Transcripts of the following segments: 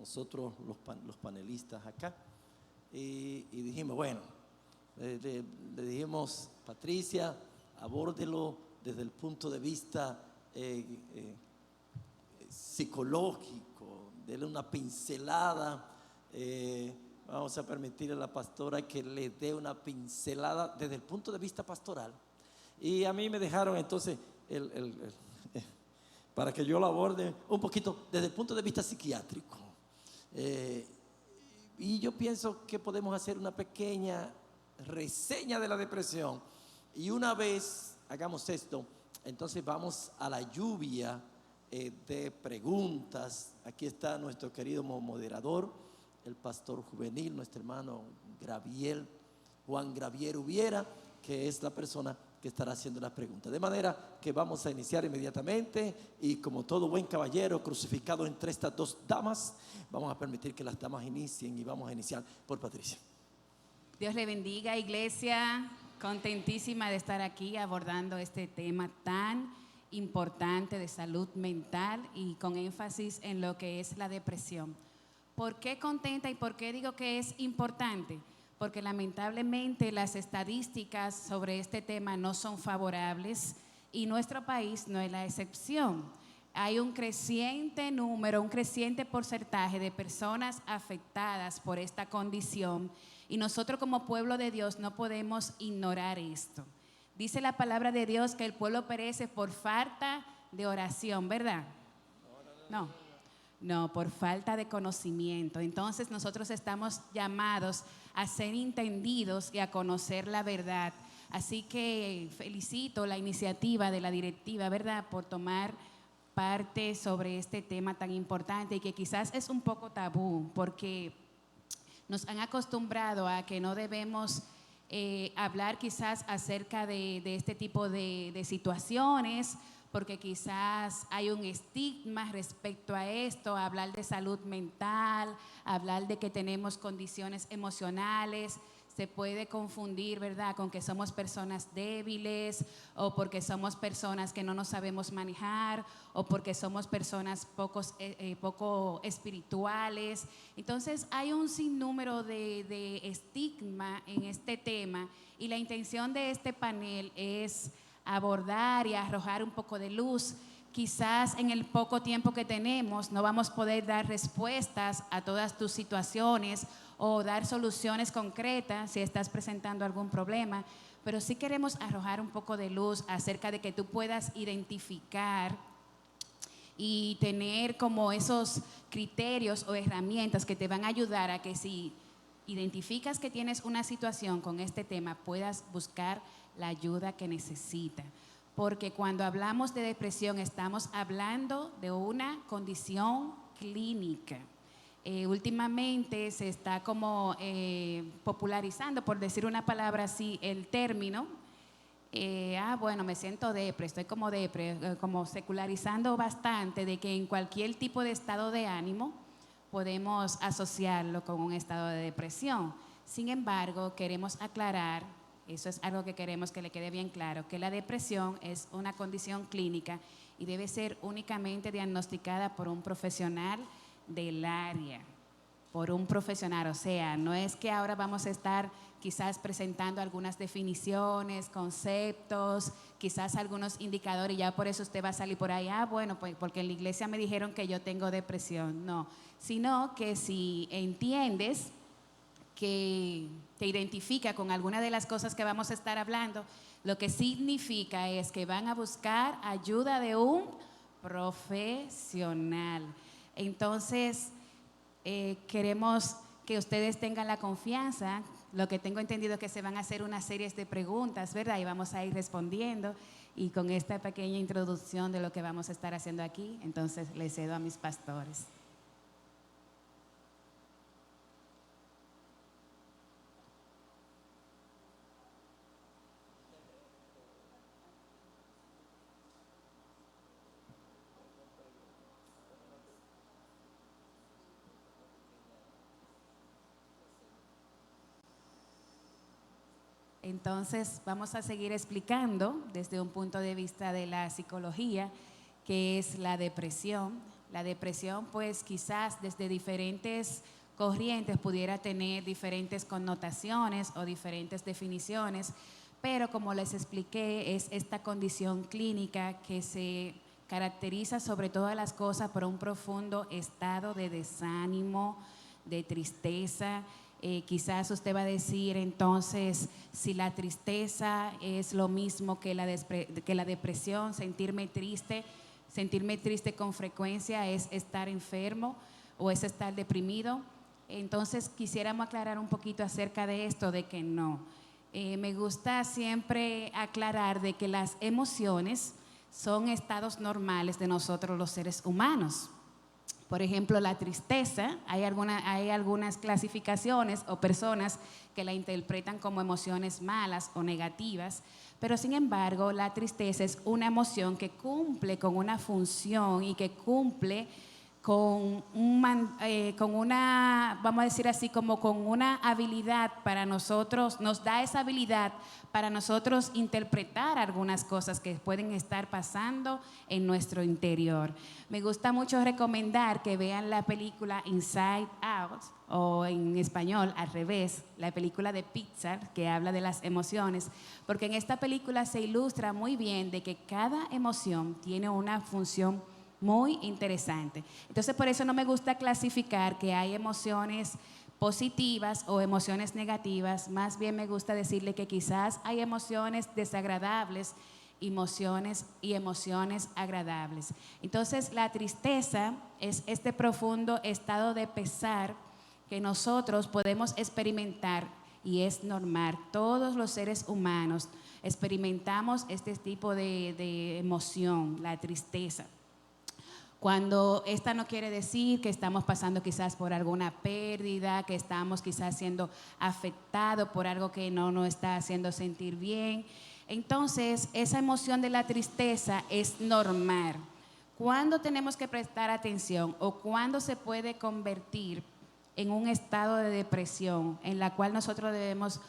nosotros los panelistas acá, y dijimos, bueno, le dijimos, Patricia, abórdelo desde el punto de vista psicológico, dele una pincelada. Vamos a permitirle a la pastora que le dé una pincelada desde el punto de vista pastoral. Y a mí me dejaron entonces para que yo lo aborde un poquito desde el punto de vista psiquiátrico. Y yo pienso que podemos hacer una pequeña reseña de la depresión. Y una vez hagamos esto, entonces vamos a la lluvia de preguntas. Aquí está nuestro querido moderador, el pastor juvenil, nuestro hermano Juan Gravier Ubiera, que es la persona que estará haciendo las preguntas. De manera que vamos a iniciar inmediatamente, y como todo buen caballero crucificado entre estas dos damas, vamos a permitir que las damas inicien, y vamos a iniciar por Patricia. Dios le bendiga, iglesia. Contentísima de estar aquí abordando este tema tan importante de salud mental y con énfasis en lo que es la depresión. ¿Por qué contenta y por qué digo que es importante? Porque lamentablemente las estadísticas sobre este tema no son favorables y nuestro país no es la excepción. Hay un creciente número, un creciente porcentaje de personas afectadas por esta condición, y nosotros como pueblo de Dios no podemos ignorar esto. Dice la palabra de Dios que el pueblo perece por falta de oración, ¿verdad? No, por falta de conocimiento. Entonces nosotros estamos llamados a ser entendidos y a conocer la verdad. Así que felicito la iniciativa de la directiva, ¿verdad?, por tomar parte sobre este tema tan importante y que quizás es un poco tabú, porque nos han acostumbrado a que no debemos hablar quizás acerca de este tipo de situaciones, porque quizás hay un estigma respecto a esto, hablar de salud mental, hablar de que tenemos condiciones emocionales. Se puede confundir, ¿verdad?, con que somos personas débiles, o porque somos personas que no nos sabemos manejar, o porque somos personas poco espirituales. Entonces hay un sinnúmero de estigma en este tema, y la intención de este panel es abordar y arrojar un poco de luz. Quizás en el poco tiempo que tenemos no vamos a poder dar respuestas a todas tus situaciones o dar soluciones concretas si estás presentando algún problema, pero sí queremos arrojar un poco de luz acerca de que tú puedas identificar y tener como esos criterios o herramientas que te van a ayudar a que si identificas que tienes una situación con este tema, puedas buscar la ayuda que necesitas. Porque cuando hablamos de depresión estamos hablando de una condición clínica. Últimamente se está como popularizando, por decir una palabra así, el término. Bueno, me siento depre, estoy como depre, como secularizando bastante de que en cualquier tipo de estado de ánimo podemos asociarlo con un estado de depresión. Sin embargo, queremos aclarar, eso es algo que queremos que le quede bien claro, que la depresión es una condición clínica y debe ser únicamente diagnosticada por un profesional del área, por un profesional. O sea, no es que ahora vamos a estar quizás presentando algunas definiciones, conceptos, quizás algunos indicadores, y ya por eso usted va a salir por ahí, bueno, pues porque en la iglesia me dijeron que yo tengo depresión. No, sino que si entiendes que te identifica con alguna de las cosas que vamos a estar hablando, lo que significa es que van a buscar ayuda de un profesional. Entonces, queremos que ustedes tengan la confianza. Lo que tengo entendido es que se van a hacer una serie de preguntas, ¿verdad? Y vamos a ir respondiendo. Y con esta pequeña introducción de lo que vamos a estar haciendo aquí, entonces les cedo a mis pastores. Entonces vamos a seguir explicando desde un punto de vista de la psicología qué es la depresión. La depresión, pues quizás desde diferentes corrientes pudiera tener diferentes connotaciones o diferentes definiciones, pero como les expliqué, es esta condición clínica que se caracteriza sobre todas las cosas por un profundo estado de desánimo, de tristeza. Quizás usted va a decir entonces, si la tristeza es lo mismo que la depresión, sentirme triste con frecuencia es estar enfermo o es estar deprimido. Entonces quisiéramos aclarar un poquito acerca de esto, de que no. Me gusta siempre aclarar de que las emociones son estados normales de nosotros los seres humanos. Por ejemplo, la tristeza, hay algunas clasificaciones o personas que la interpretan como emociones malas o negativas, pero sin embargo, la tristeza es una emoción que cumple con una función y que cumple con una, vamos a decir así, como con una habilidad para nosotros, nos da esa habilidad para nosotros interpretar algunas cosas que pueden estar pasando en nuestro interior. Me gusta mucho recomendar que vean la película Inside Out, o en español, al revés, la película de Pixar que habla de las emociones, porque en esta película se ilustra muy bien de que cada emoción tiene una función muy interesante. Entonces, por eso no me gusta clasificar que hay emociones positivas o emociones negativas. Más bien me gusta decirle que quizás hay emociones desagradables, emociones agradables. Entonces, la tristeza es este profundo estado de pesar que nosotros podemos experimentar y es normal. Todos los seres humanos experimentamos este tipo de emoción, la tristeza. Cuando esta no quiere decir que estamos pasando quizás por alguna pérdida, que estamos quizás siendo afectados por algo que no nos está haciendo sentir bien. Entonces, esa emoción de la tristeza es normal. ¿Cuándo tenemos que prestar atención o cuándo se puede convertir en un estado de depresión en la cual nosotros debemos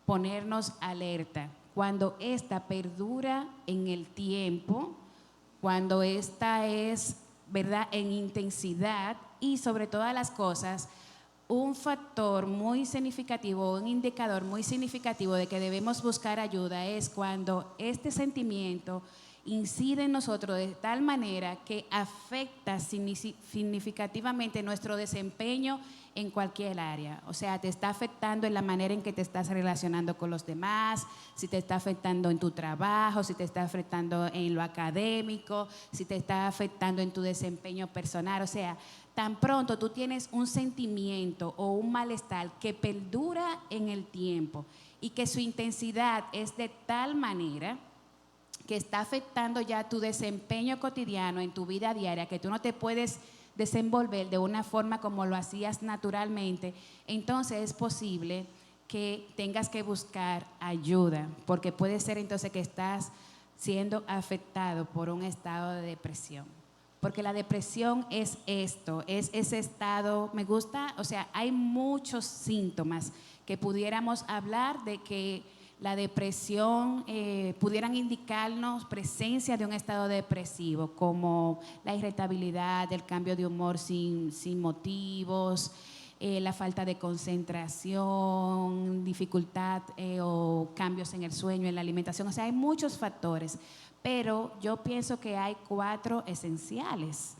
ponernos alerta? Cuando esta perdura en el tiempo, cuando esta es, ¿verdad?, en intensidad y sobre todas las cosas, un factor muy significativo, un indicador muy significativo de que debemos buscar ayuda es cuando este sentimiento incide en nosotros de tal manera que afecta significativamente nuestro desempeño en cualquier área. O sea, te está afectando en la manera en que te estás relacionando con los demás, si te está afectando en tu trabajo, si te está afectando en lo académico, si te está afectando en tu desempeño personal. O sea, tan pronto tú tienes un sentimiento o un malestar que perdura en el tiempo y que su intensidad es de tal manera que está afectando ya tu desempeño cotidiano en tu vida diaria, que tú no te puedes desenvolver de una forma como lo hacías naturalmente, entonces es posible que tengas que buscar ayuda, porque puede ser entonces que estás siendo afectado por un estado de depresión. Porque la depresión es esto, es ese estado, me gusta, o sea, hay muchos síntomas que pudiéramos hablar de que la depresión pudieran indicarnos presencia de un estado depresivo, como la irritabilidad, el cambio de humor sin motivos, la falta de concentración, dificultad o cambios en el sueño, en la alimentación. O sea, hay muchos factores, pero yo pienso que hay 4 esenciales,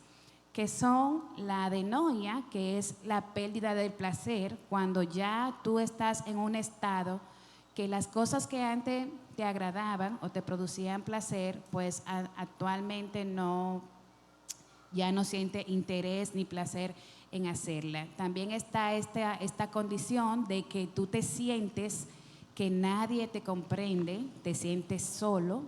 que son la adenoia, que es la pérdida del placer, cuando ya tú estás en un estado que las cosas que antes te agradaban o te producían placer, pues actualmente ya no siente interés ni placer en hacerla. También está esta condición de que tú te sientes que nadie te comprende, te sientes solo.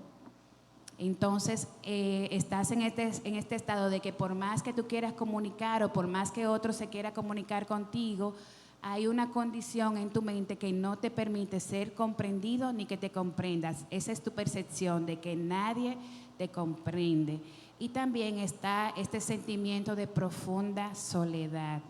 Entonces estás en este estado de que por más que tú quieras comunicar o por más que otro se quiera comunicar contigo, hay una condición en tu mente que no te permite ser comprendido ni que te comprendas. Esa es tu percepción de que nadie te comprende. Y también está este sentimiento de profunda soledad.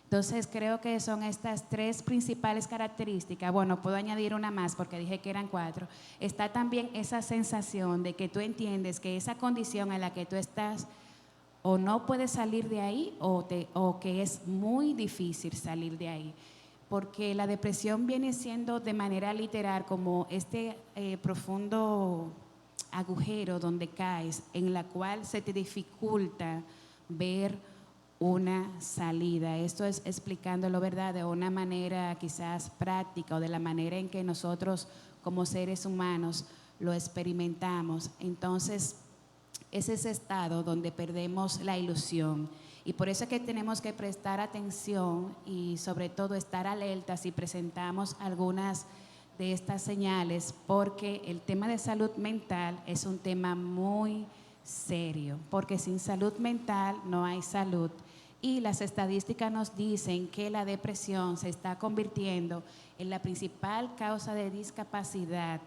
Entonces creo que son estas 3 principales características. Bueno, puedo añadir una más porque dije que eran 4. Está también esa sensación de que tú entiendes que esa condición en la que tú estás o no puedes salir de ahí o que es muy difícil salir de ahí. Porque la depresión viene siendo de manera literal como este profundo agujero donde caes, en la cual se te dificulta ver una salida. Esto es explicándolo, ¿verdad?, de una manera quizás práctica o de la manera en que nosotros como seres humanos lo experimentamos. Entonces, es ese estado donde perdemos la ilusión. Y por eso es que tenemos que prestar atención y sobre todo estar alertas si presentamos algunas de estas señales, porque el tema de salud mental es un tema muy serio, porque sin salud mental no hay salud. Y las estadísticas nos dicen que la depresión se está convirtiendo en la principal causa de discapacidad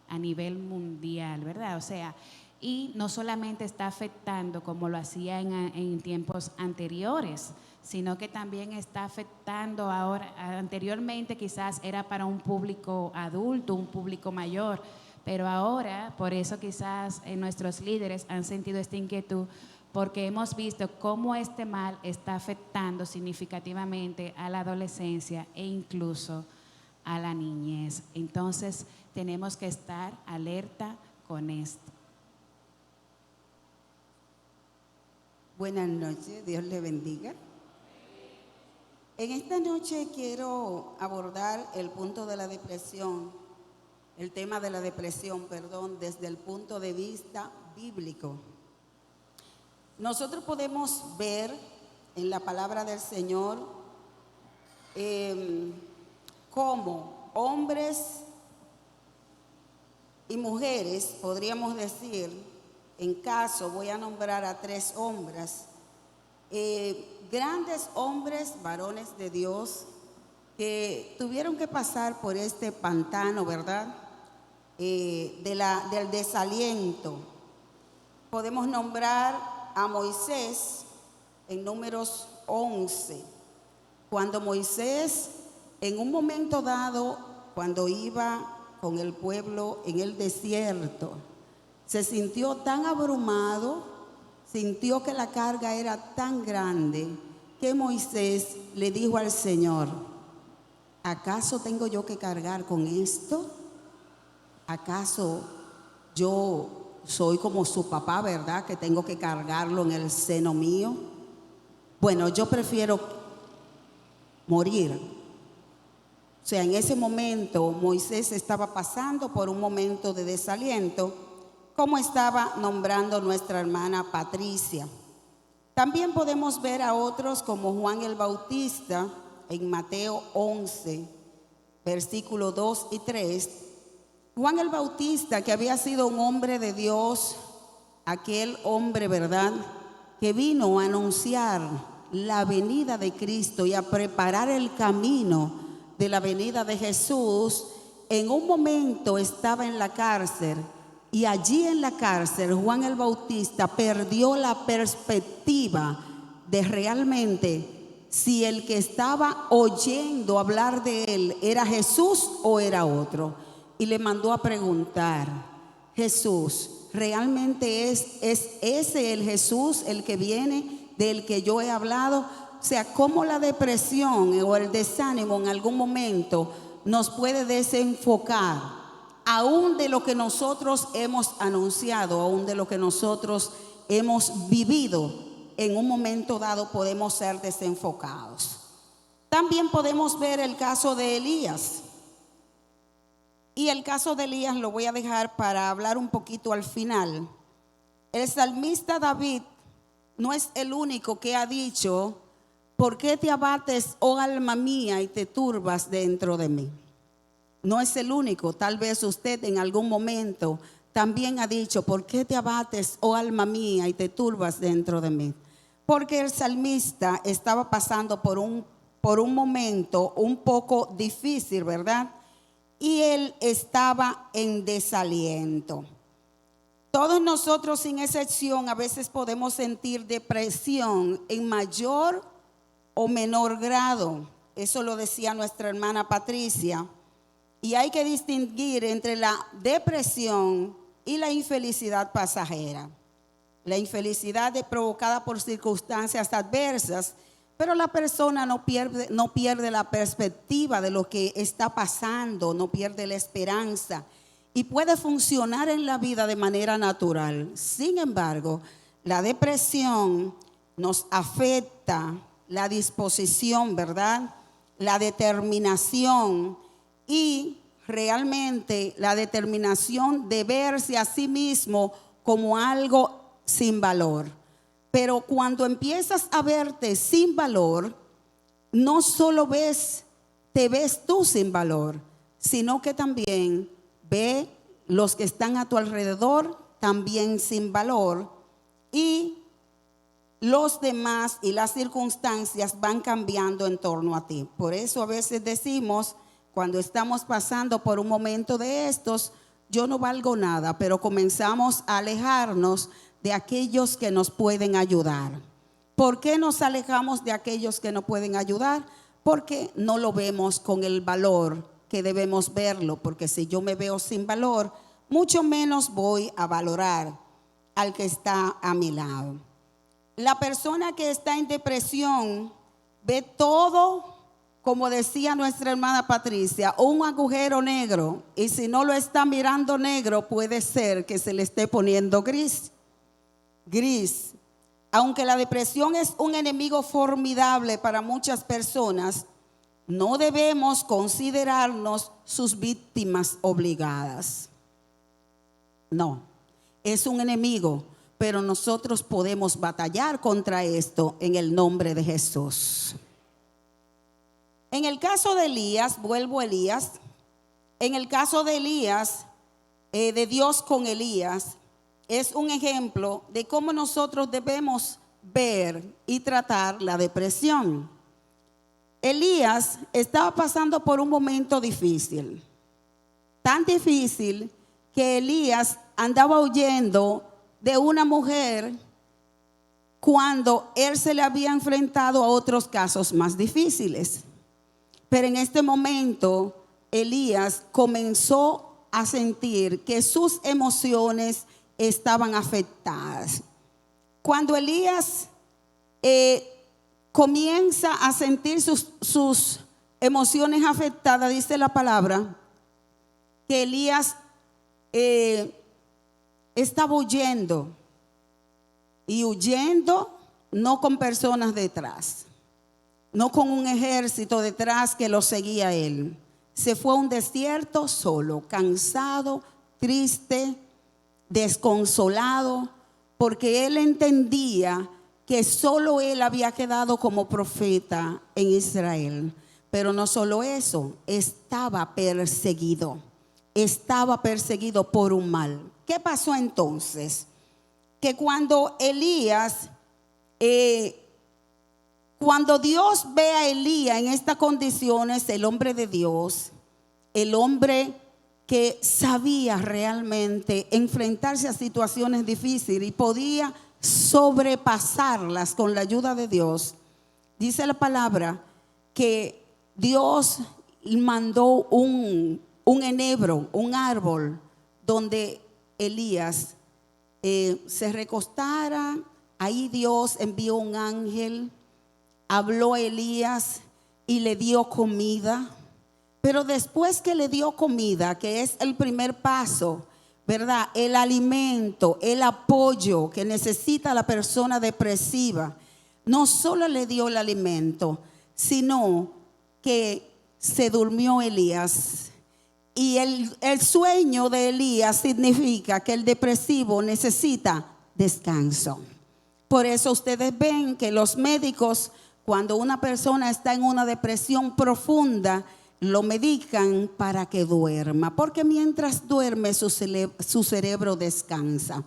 a nivel mundial, ¿verdad? O sea, y no solamente está afectando como lo hacía en tiempos anteriores, sino que también está afectando ahora. Anteriormente quizás era para un público adulto, un público mayor, pero ahora, por eso quizás nuestros líderes han sentido esta inquietud, porque hemos visto cómo este mal está afectando significativamente a la adolescencia e incluso a la niñez. Entonces, tenemos que estar alerta con esto. Buenas noches, Dios le bendiga. En esta noche quiero abordar el punto de la depresión, el tema de la depresión, desde el punto de vista bíblico. Nosotros podemos ver en la palabra del Señor cómo hombres y mujeres, podríamos decir, en caso, voy a nombrar a 3 hombres, grandes hombres, varones de Dios, que tuvieron que pasar por este pantano, ¿verdad? Del desaliento. Podemos nombrar a Moisés en Números 11, cuando Moisés, en un momento dado, cuando iba con el pueblo en el desierto, se sintió tan abrumado, sintió que la carga era tan grande, que Moisés le dijo al Señor: ¿acaso tengo yo que cargar con esto? ¿Acaso yo soy como su papá, verdad, que tengo que cargarlo en el seno mío? Bueno, yo prefiero morir. O sea, en ese momento Moisés estaba pasando por un momento de desaliento, como estaba nombrando nuestra hermana Patricia. También podemos ver a otros como Juan el Bautista en Mateo 11, versículos 2 y 3. Juan el Bautista, que había sido un hombre de Dios, aquel hombre, ¿verdad?, que vino a anunciar la venida de Cristo y a preparar el camino de la venida de Jesús, en un momento estaba en la cárcel. Y allí en la cárcel, Juan el Bautista perdió la perspectiva de realmente si el que estaba oyendo hablar de él era Jesús o era otro. Y le mandó a preguntar: Jesús, ¿realmente es ese el Jesús el que viene, del que yo he hablado? O sea, cómo la depresión o el desánimo en algún momento nos puede desenfocar aún de lo que nosotros hemos anunciado, aún de lo que nosotros hemos vivido. En un momento dado podemos ser desenfocados. También podemos ver el caso de Elías. Y el caso de Elías lo voy a dejar para hablar un poquito al final. El salmista David no es el único que ha dicho: ¿por qué te abates, oh alma mía, y te turbas dentro de mí? No es el único. Tal vez usted en algún momento también ha dicho: ¿por qué te abates, oh alma mía, y te turbas dentro de mí? Porque el salmista estaba pasando por un momento un poco difícil, ¿verdad? Y él estaba en desaliento. Todos nosotros, sin excepción, a veces podemos sentir depresión en mayor o menor grado. Eso lo decía nuestra hermana Patricia. Y hay que distinguir entre la depresión y la infelicidad pasajera. La infelicidad es provocada por circunstancias adversas, pero la persona no pierde la perspectiva de lo que está pasando, no pierde la esperanza y puede funcionar en la vida de manera natural. Sin embargo, la depresión nos afecta la disposición, ¿verdad? La determinación y realmente la determinación de verse a sí mismo como algo sin valor. Pero cuando empiezas a verte sin valor, no solo te ves tú sin valor, sino que también ve los que están a tu alrededor también sin valor y los demás y las circunstancias van cambiando en torno a ti. Por eso a veces decimos, cuando estamos pasando por un momento de estos, yo no valgo nada, pero comenzamos a alejarnos de aquellos que nos pueden ayudar. ¿Por qué nos alejamos de aquellos que nos pueden ayudar? Porque no lo vemos con el valor que debemos verlo, porque si yo me veo sin valor, mucho menos voy a valorar al que está a mi lado. La persona que está en depresión ve todo, como decía nuestra hermana Patricia, un agujero negro, y si no lo está mirando negro, puede ser que se le esté poniendo gris. Aunque la depresión es un enemigo formidable para muchas personas, no debemos considerarnos sus víctimas obligadas. No, es un enemigo, pero nosotros podemos batallar contra esto en el nombre de Jesús. En el caso de Elías, vuelvo a Elías, en el caso de Elías, de Dios con Elías, es un ejemplo de cómo nosotros debemos ver y tratar la depresión. Elías estaba pasando por un momento difícil, tan difícil que Elías andaba huyendo de una mujer cuando él se le había enfrentado a otros casos más difíciles. Pero en este momento Elías comenzó a sentir que sus emociones estaban afectadas. Cuando Elías comienza a sentir sus emociones afectadas, dice la palabra que Elías estaba huyendo, y huyendo no con personas detrás, no con un ejército detrás que lo seguía a él. Se fue a un desierto solo, cansado, triste, desconsolado, porque él entendía que solo él había quedado como profeta en Israel. Pero no solo eso, estaba perseguido por un mal. ¿Qué pasó entonces? Que cuando Elías, cuando Dios ve a Elías en estas condiciones, el hombre de Dios, el hombre que sabía realmente enfrentarse a situaciones difíciles y podía sobrepasarlas con la ayuda de Dios, dice la palabra que Dios mandó un enebro, un árbol, donde Elías se recostara. Ahí Dios envió un ángel, habló a Elías y le dio comida. Pero después que le dio comida, que es el primer paso, ¿verdad? El alimento, el apoyo que necesita la persona depresiva, no solo le dio el alimento, sino que se durmió Elías. Y el sueño de Elías significa que el depresivo necesita descanso. Por eso ustedes ven que los médicos, cuando una persona está en una depresión profunda, lo medican para que duerma, porque mientras duerme su cerebro descansa.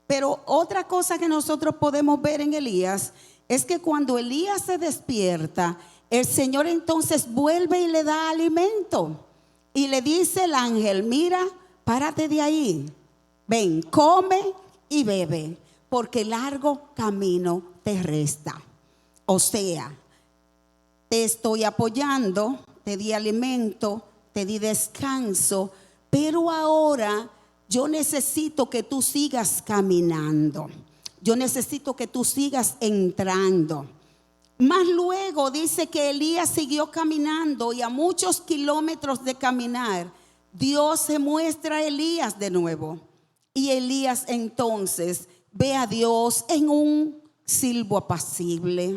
Pero otra cosa que nosotros podemos ver en Elías es que cuando Elías se despierta, el Señor entonces vuelve y le da alimento. Y le dice el ángel: mira, párate de ahí, ven, come y bebe, porque largo camino te resta. O sea, te estoy apoyando, te di alimento, te di descanso, pero ahora yo necesito que tú sigas caminando. yo necesito que tú sigas entrando. Más luego dice que Elías siguió caminando y a muchos kilómetros de caminar, Dios se muestra a Elías de nuevo. Y Elías entonces ve a Dios en un silbo apacible.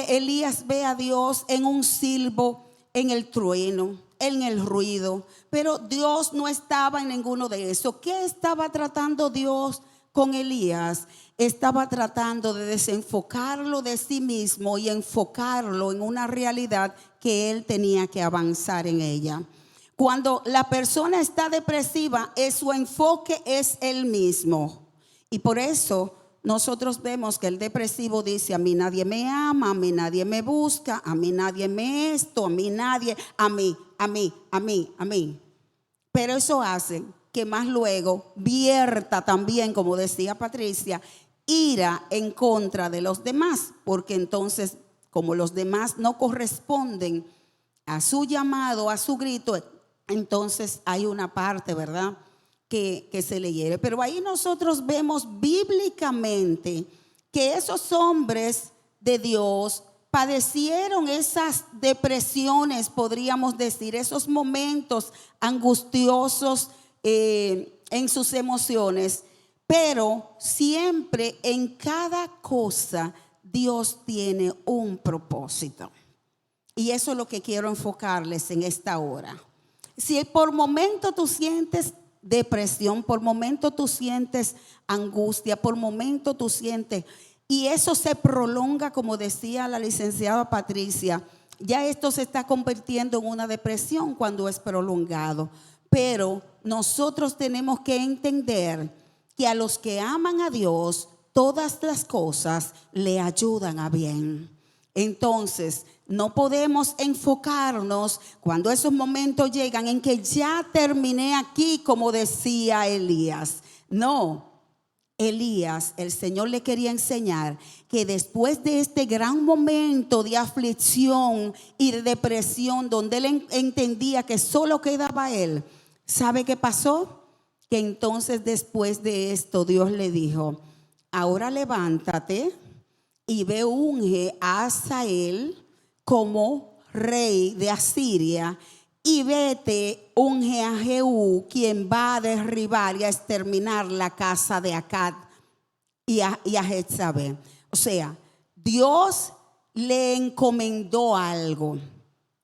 Elías ve a Dios en un silbo, en el trueno, en el ruido. Pero Dios no estaba en ninguno de eso. ¿Qué estaba tratando Dios con Elías? Estaba tratando de desenfocarlo de sí mismo y enfocarlo en una realidad que él tenía que avanzar en ella. Cuando la persona está depresiva, su enfoque es él mismo. Y por eso nosotros vemos que el depresivo dice: a mí nadie me ama, a mí nadie me busca, a mí nadie me esto, a mí nadie, a mí. Pero eso hace que más luego vierta también, como decía Patricia, ira en contra de los demás, porque entonces, como los demás no corresponden a su llamado, a su grito, entonces hay una parte, ¿verdad?, que se le hiere. Pero ahí nosotros vemos bíblicamente que esos hombres de Dios padecieron esas depresiones, podríamos decir, esos momentos angustiosos en sus emociones. Pero siempre en cada cosa Dios tiene un propósito. Y eso es lo que quiero enfocarles en esta hora. Si por momento tú sientes depresión, por momento tú sientes angustia, por momento tú sientes, y eso se prolonga, como decía la licenciada Patricia, ya esto se está convirtiendo en una depresión cuando es prolongado. Pero nosotros tenemos que entender que a los que aman a Dios, todas las cosas le ayudan a bien. Entonces, no podemos enfocarnos cuando esos momentos llegan en que ya terminé aquí, como decía Elías. No, Elías, el Señor le quería enseñar que después de este gran momento de aflicción y de depresión, donde él entendía que solo quedaba él, ¿sabe qué pasó? Que entonces después de esto Dios le dijo: ahora levántate y ve, unge a Hazael como rey de Asiria, y vete, unge a Jehú, quien va a derribar y a exterminar la casa de Acab y a Jezabel. O sea, Dios le encomendó algo.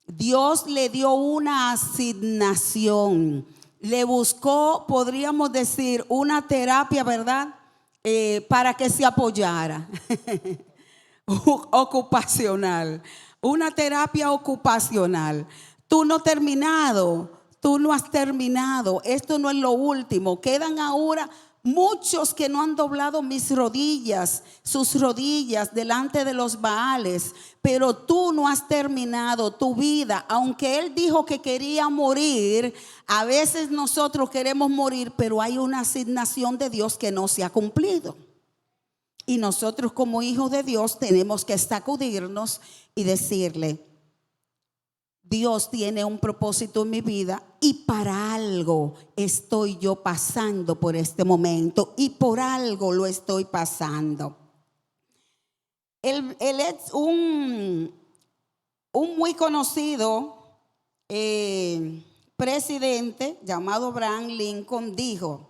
Dios le dio una asignación. Le buscó, podríamos decir, una terapia, ¿verdad?, para que se apoyara. Ocupacional. Una terapia ocupacional. Tú no has terminado. Esto no es lo último. Quedan ahora muchos que no han doblado sus rodillas delante de los Baales. Pero tú no has terminado tu vida. Aunque él dijo que quería morir, a veces nosotros queremos morir, pero hay una asignación de Dios que no se ha cumplido. Y nosotros como hijos de Dios tenemos que sacudirnos y decirle: Dios tiene un propósito en mi vida y para algo estoy yo pasando por este momento y por algo lo estoy pasando. Él es un muy conocido presidente llamado Abraham Lincoln. Dijo: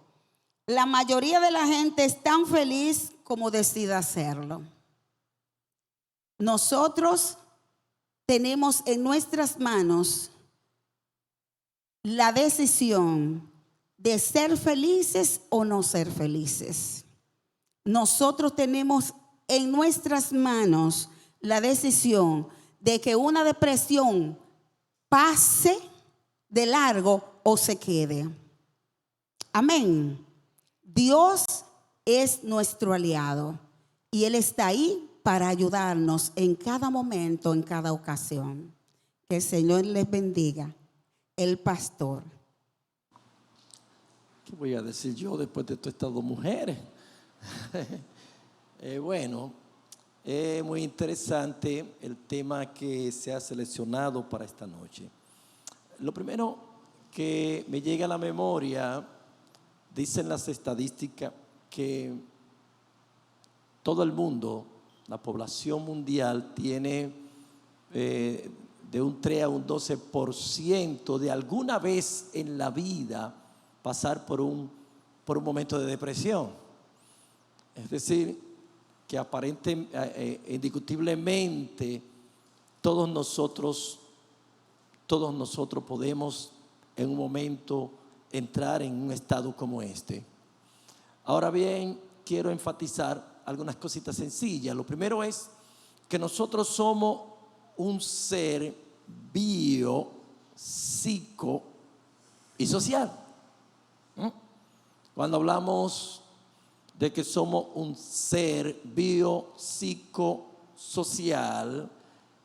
la mayoría de la gente es tan feliz como decida hacerlo. Nosotros tenemos en nuestras manos la decisión de ser felices o no ser felices. Nosotros tenemos en nuestras manos la decisión de que una depresión pase de largo o se quede. Amén. Dios es nuestro aliado y Él está ahí para ayudarnos en cada momento, en cada ocasión. Que el Señor les bendiga. El pastor. ¿Qué voy a decir yo después de todas estas dos mujeres? Bueno, es muy interesante el tema que se ha seleccionado para esta noche. Lo primero que me llega a la memoria, dicen las estadísticas que todo el mundo, la población mundial tiene de un 3 a un 12% de alguna vez en la vida pasar por un momento de depresión. Es decir, que indiscutiblemente todos nosotros podemos en un momento entrar en un estado como este. Ahora bien, quiero enfatizar algunas cositas sencillas. Lo primero es que nosotros somos un ser bio, psico y social. Cuando hablamos de que somos un ser bio, psico, social,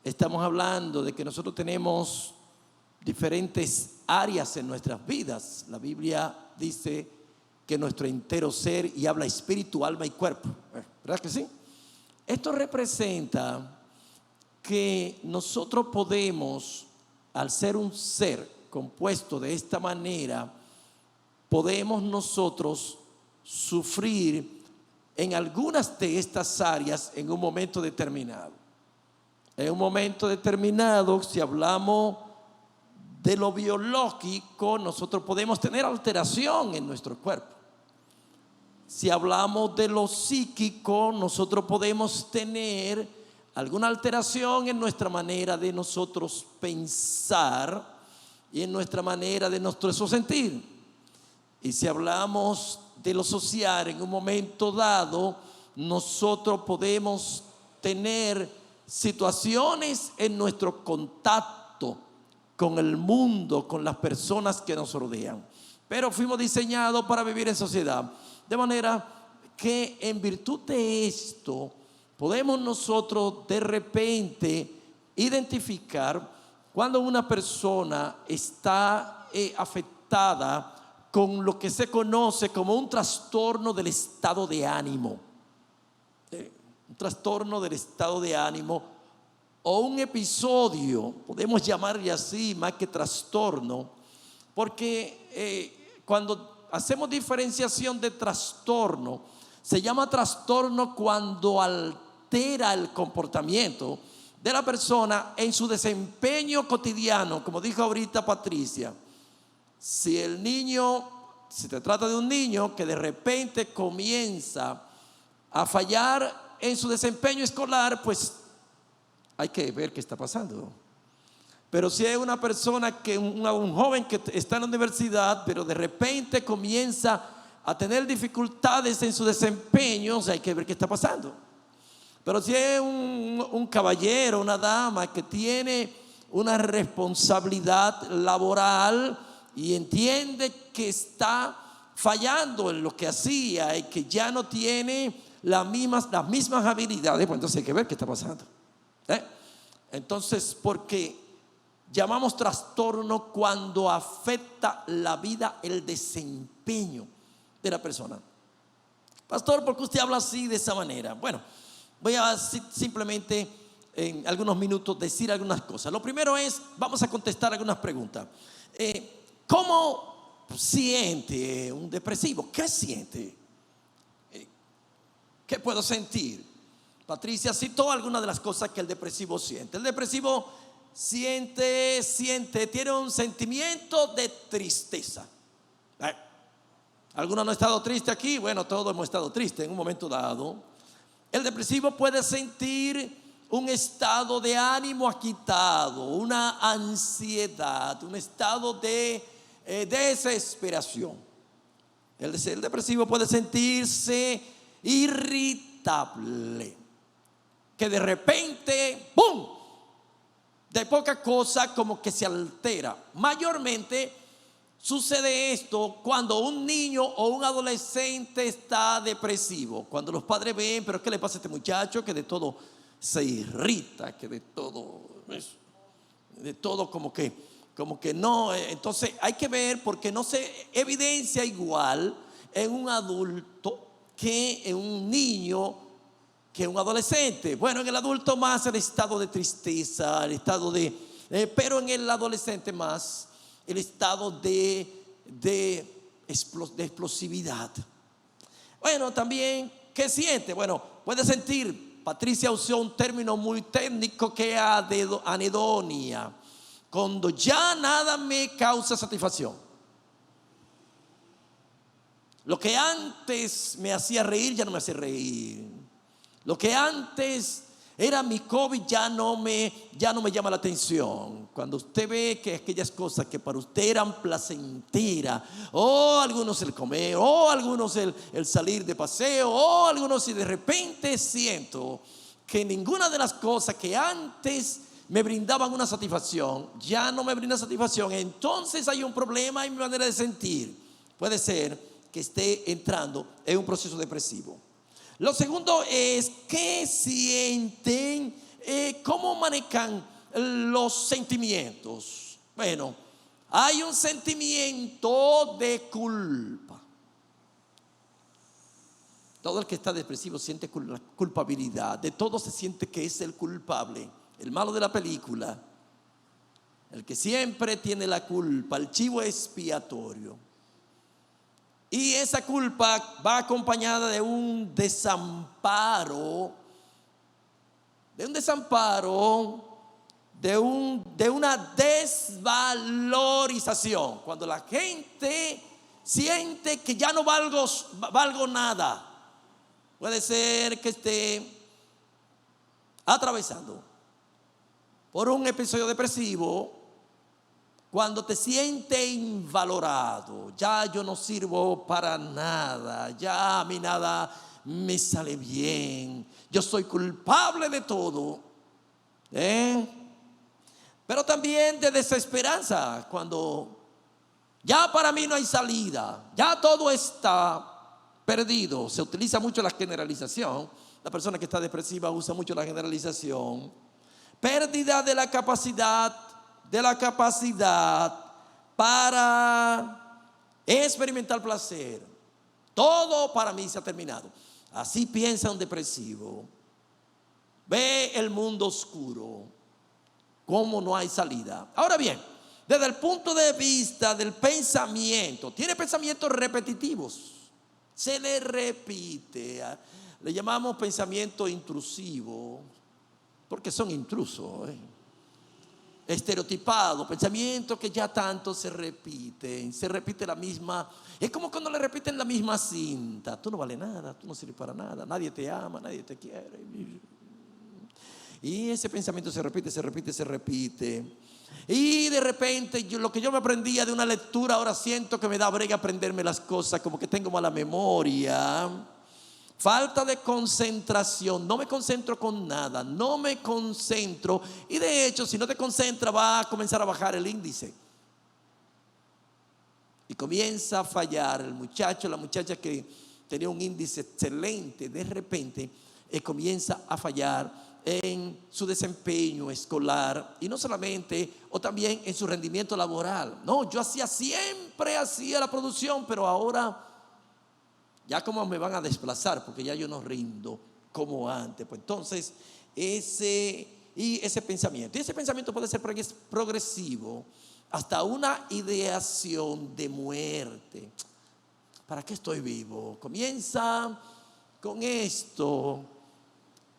estamos hablando de que nosotros tenemos diferentes áreas en nuestras vidas. La Biblia dice que nuestro entero ser, y habla espíritu, alma y cuerpo, ¿verdad que sí? Esto representa que nosotros podemos, al ser un ser compuesto de esta manera, podemos nosotros sufrir en algunas de estas áreas en un momento determinado. En un momento determinado, si hablamos de lo biológico, nosotros podemos tener alteración en nuestro cuerpo. Si hablamos de lo psíquico, nosotros podemos tener alguna alteración en nuestra manera de nosotros pensar y en nuestra manera de nuestro sentir. Y si hablamos de lo social, en un momento dado, nosotros podemos tener situaciones en nuestro contacto con el mundo, con las personas que nos rodean. Pero fuimos diseñados para vivir en sociedad. De manera que en virtud de esto, podemos nosotros de repente identificar cuando una persona está afectada con lo que se conoce como un trastorno del estado de ánimo. Un trastorno del estado de ánimo o un episodio, podemos llamarle así más que trastorno, porque cuando hacemos diferenciación de trastorno, se llama trastorno cuando altera el comportamiento de la persona en su desempeño cotidiano, como dijo ahorita Patricia. Si se trata de un niño que de repente comienza a fallar en su desempeño escolar, pues hay que ver qué está pasando. Pero si es una persona un joven que está en la universidad, pero de repente comienza a tener dificultades en su desempeño, o sea, hay que ver qué está pasando. Pero si es un caballero, una dama que tiene una responsabilidad laboral y entiende que está fallando en lo que hacía y que ya no tiene las mismas habilidades, pues entonces hay que ver qué está pasando. Entonces, porque llamamos trastorno cuando afecta la vida, el desempeño de la persona. Pastor, ¿por qué usted habla así, de esa manera? Bueno, voy a simplemente en algunos minutos decir algunas cosas. Lo primero es, vamos a contestar algunas preguntas. ¿Cómo siente un depresivo? ¿Qué siente? ¿Qué puedo sentir? Patricia citó algunas de las cosas que el depresivo siente. El depresivo tiene un sentimiento de tristeza. ¿Alguno no ha estado triste aquí? Bueno, todos hemos estado tristes en un momento dado. El depresivo puede sentir un estado de ánimo agitado, una ansiedad, un estado de desesperación. El depresivo puede sentirse irritable, que de repente, ¡pum!, de poca cosa como que se altera. Mayormente sucede esto cuando un niño o un adolescente está depresivo. Cuando los padres ven, pero ¿qué le pasa a este muchacho? Que de todo se irrita, que de todo como que no. Entonces hay que ver, porque no se evidencia igual en un adulto que en un niño, que un adolescente. Bueno, en el adulto más el estado de tristeza, el estado pero en el adolescente más el estado de explosividad. Bueno, también ¿qué siente? Bueno, puede sentir, Patricia usó un término muy técnico que es anedonia, cuando ya nada me causa satisfacción. Lo que antes me hacía reír ya no me hace reír. Lo que antes era mi COVID ya no me llama la atención. Cuando usted ve que aquellas cosas que para usted eran placenteras, o algunos el comer, o algunos el salir de paseo, o algunos, y de repente siento que ninguna de las cosas que antes me brindaban una satisfacción ya no me brinda satisfacción, entonces hay un problema en mi manera de sentir. Puede ser que esté entrando en un proceso depresivo. Lo segundo es qué sienten, cómo manejan los sentimientos. Bueno, hay un sentimiento de culpa. Todo el que está depresivo siente culpabilidad. De todo se siente que es el culpable, el malo de la película, el que siempre tiene la culpa, el chivo expiatorio. Y esa culpa va acompañada de un desamparo, de una desvalorización. Cuando la gente siente que ya no valgo nada. Puede ser que esté atravesando por un episodio depresivo. Cuando te sientes invalorado, ya yo no sirvo para nada, ya a mí nada me sale bien, yo soy culpable de todo. Pero también de desesperanza, cuando ya para mí no hay salida, ya todo está perdido. Se utiliza mucho la generalización. La persona que está depresiva usa mucho la generalización. Pérdida de la capacidad para experimentar placer. Todo para mí se ha terminado. Así piensa un depresivo. Ve el mundo oscuro, cómo no hay salida. Ahora bien, desde el punto de vista del pensamiento, tiene pensamientos repetitivos. Se le repite. Le llamamos pensamiento intrusivo, porque son intrusos, estereotipado, pensamiento que ya tanto se repite la misma. Es como cuando le repiten la misma cinta: tú no vales nada, tú no sirves para nada, nadie te ama, nadie te quiere. Y ese pensamiento se repite. Y de repente lo que yo me aprendía de una lectura, ahora siento que me da brega aprenderme las cosas, como que tengo mala memoria. Falta de concentración, no me concentro con nada, y de hecho si no te concentras va a comenzar a bajar el índice y comienza a fallar el muchacho, la muchacha que tenía un índice excelente, de repente comienza a fallar en su desempeño escolar, y no solamente, o también en su rendimiento laboral. No, yo siempre hacía la producción, pero ahora ya como me van a desplazar, porque ya yo no rindo como antes. Pues entonces ese pensamiento puede ser progresivo hasta una ideación de muerte. ¿Para qué estoy vivo? Comienza con esto,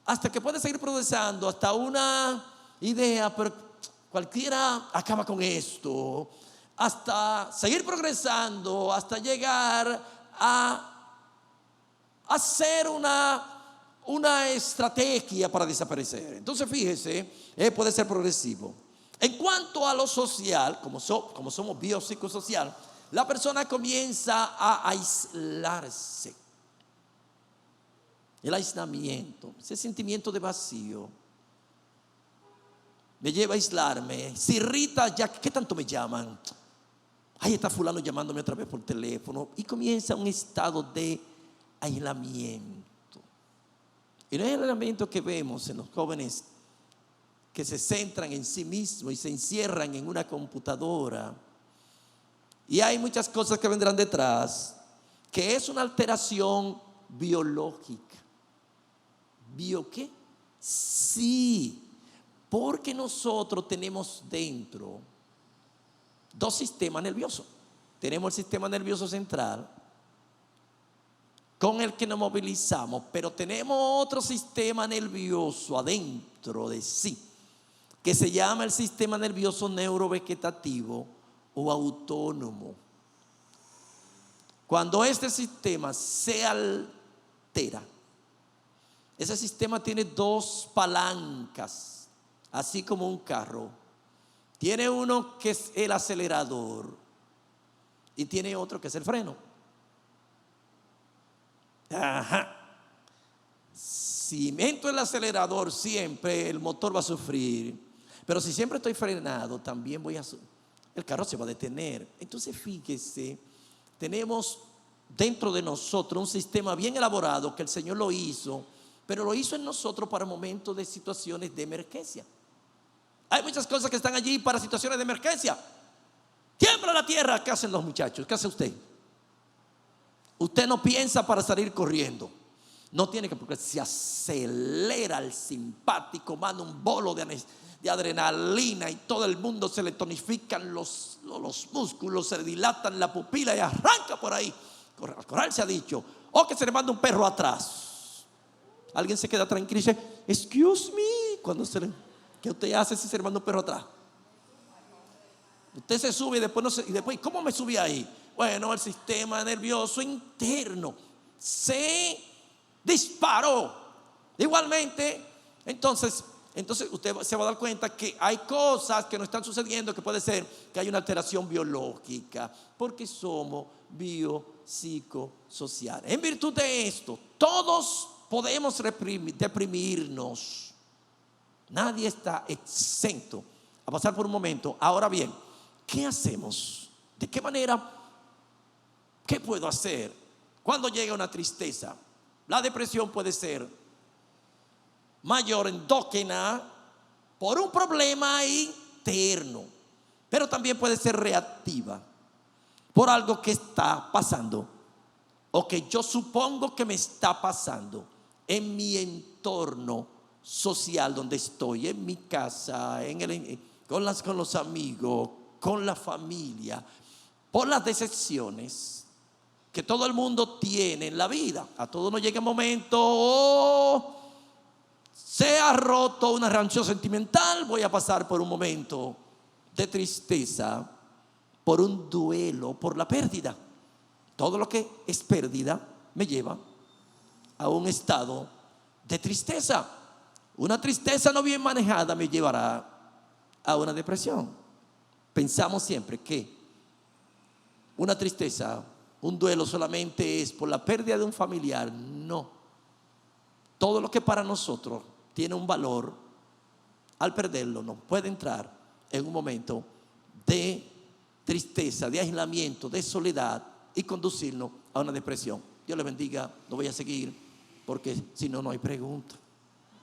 hasta que puede seguir progresando hasta una idea, pero cualquiera acaba con esto, hasta seguir progresando, hasta llegar a hacer una estrategia para desaparecer. Entonces fíjese, puede ser progresivo. En cuanto a lo social, como somos biopsicosocial, la persona comienza a aislarse. El aislamiento, ese sentimiento de vacío, me lleva a aislarme. Se irrita, ya, ¿qué tanto me llaman? Ahí está fulano llamándome otra vez por teléfono. Y comienza un estado de aislamiento. Y no es el aislamiento que vemos en los jóvenes que se centran en sí mismos y se encierran en una computadora. Y hay muchas cosas que vendrán detrás, que es una alteración biológica. ¿Bio qué? Sí, porque nosotros tenemos dentro dos sistemas nerviosos. Tenemos el sistema nervioso central, con el que nos movilizamos, pero tenemos otro sistema nervioso adentro de sí, que se llama el sistema nervioso neurovegetativo o autónomo. Cuando este sistema se altera, ese sistema tiene dos palancas, así como un carro. Tiene uno que es el acelerador y tiene otro que es el freno. Ajá. Si meto el acelerador siempre, el motor va a sufrir. Pero si siempre estoy frenado, también el carro se va a detener. Entonces fíjese, tenemos dentro de nosotros un sistema bien elaborado que el Señor lo hizo, pero lo hizo en nosotros para momentos de situaciones de emergencia. Hay muchas cosas que están allí para situaciones de emergencia. Tiembla la tierra. ¿Qué hacen los muchachos? ¿Qué hace usted? Usted no piensa para salir corriendo. No tiene que, porque se acelera el simpático, manda un bolo de adrenalina y todo el mundo se le tonifican los músculos, se le dilatan la pupila y arranca por ahí. Corral se ha dicho. O que se le manda un perro atrás. Alguien se queda tranquilo y dice, excuse me, ¿qué usted hace si se le manda un perro atrás? Usted se sube y después ¿cómo me subí ahí? Bueno, el sistema nervioso interno se disparó. Igualmente, entonces usted se va a dar cuenta que hay cosas que no están sucediendo, que puede ser que hay una alteración biológica, porque somos biopsicosociales. En virtud de esto, todos podemos deprimirnos. Nadie está exento a pasar por un momento. Ahora bien, ¿qué hacemos? ¿De qué manera? ¿Qué puedo hacer cuando llega una tristeza? La depresión puede ser mayor endógena por un problema interno, pero también puede ser reactiva por algo que está pasando o que yo supongo que me está pasando en mi entorno social donde estoy, en mi casa, con los amigos, con la familia, por las decepciones que todo el mundo tiene en la vida. A todos nos llega un momento, se ha roto una relación sentimental, voy a pasar por un momento de tristeza, por un duelo, por la pérdida. Todo lo que es pérdida me lleva a un estado de tristeza. Una tristeza no bien manejada me llevará a una depresión. Pensamos siempre que una tristeza, un duelo solamente es por la pérdida de un familiar. No. Todo lo que para nosotros tiene un valor, al perderlo nos puede entrar en un momento de tristeza, de aislamiento, de soledad y conducirnos a una depresión. Dios le bendiga. No voy a seguir porque si no, no hay pregunta.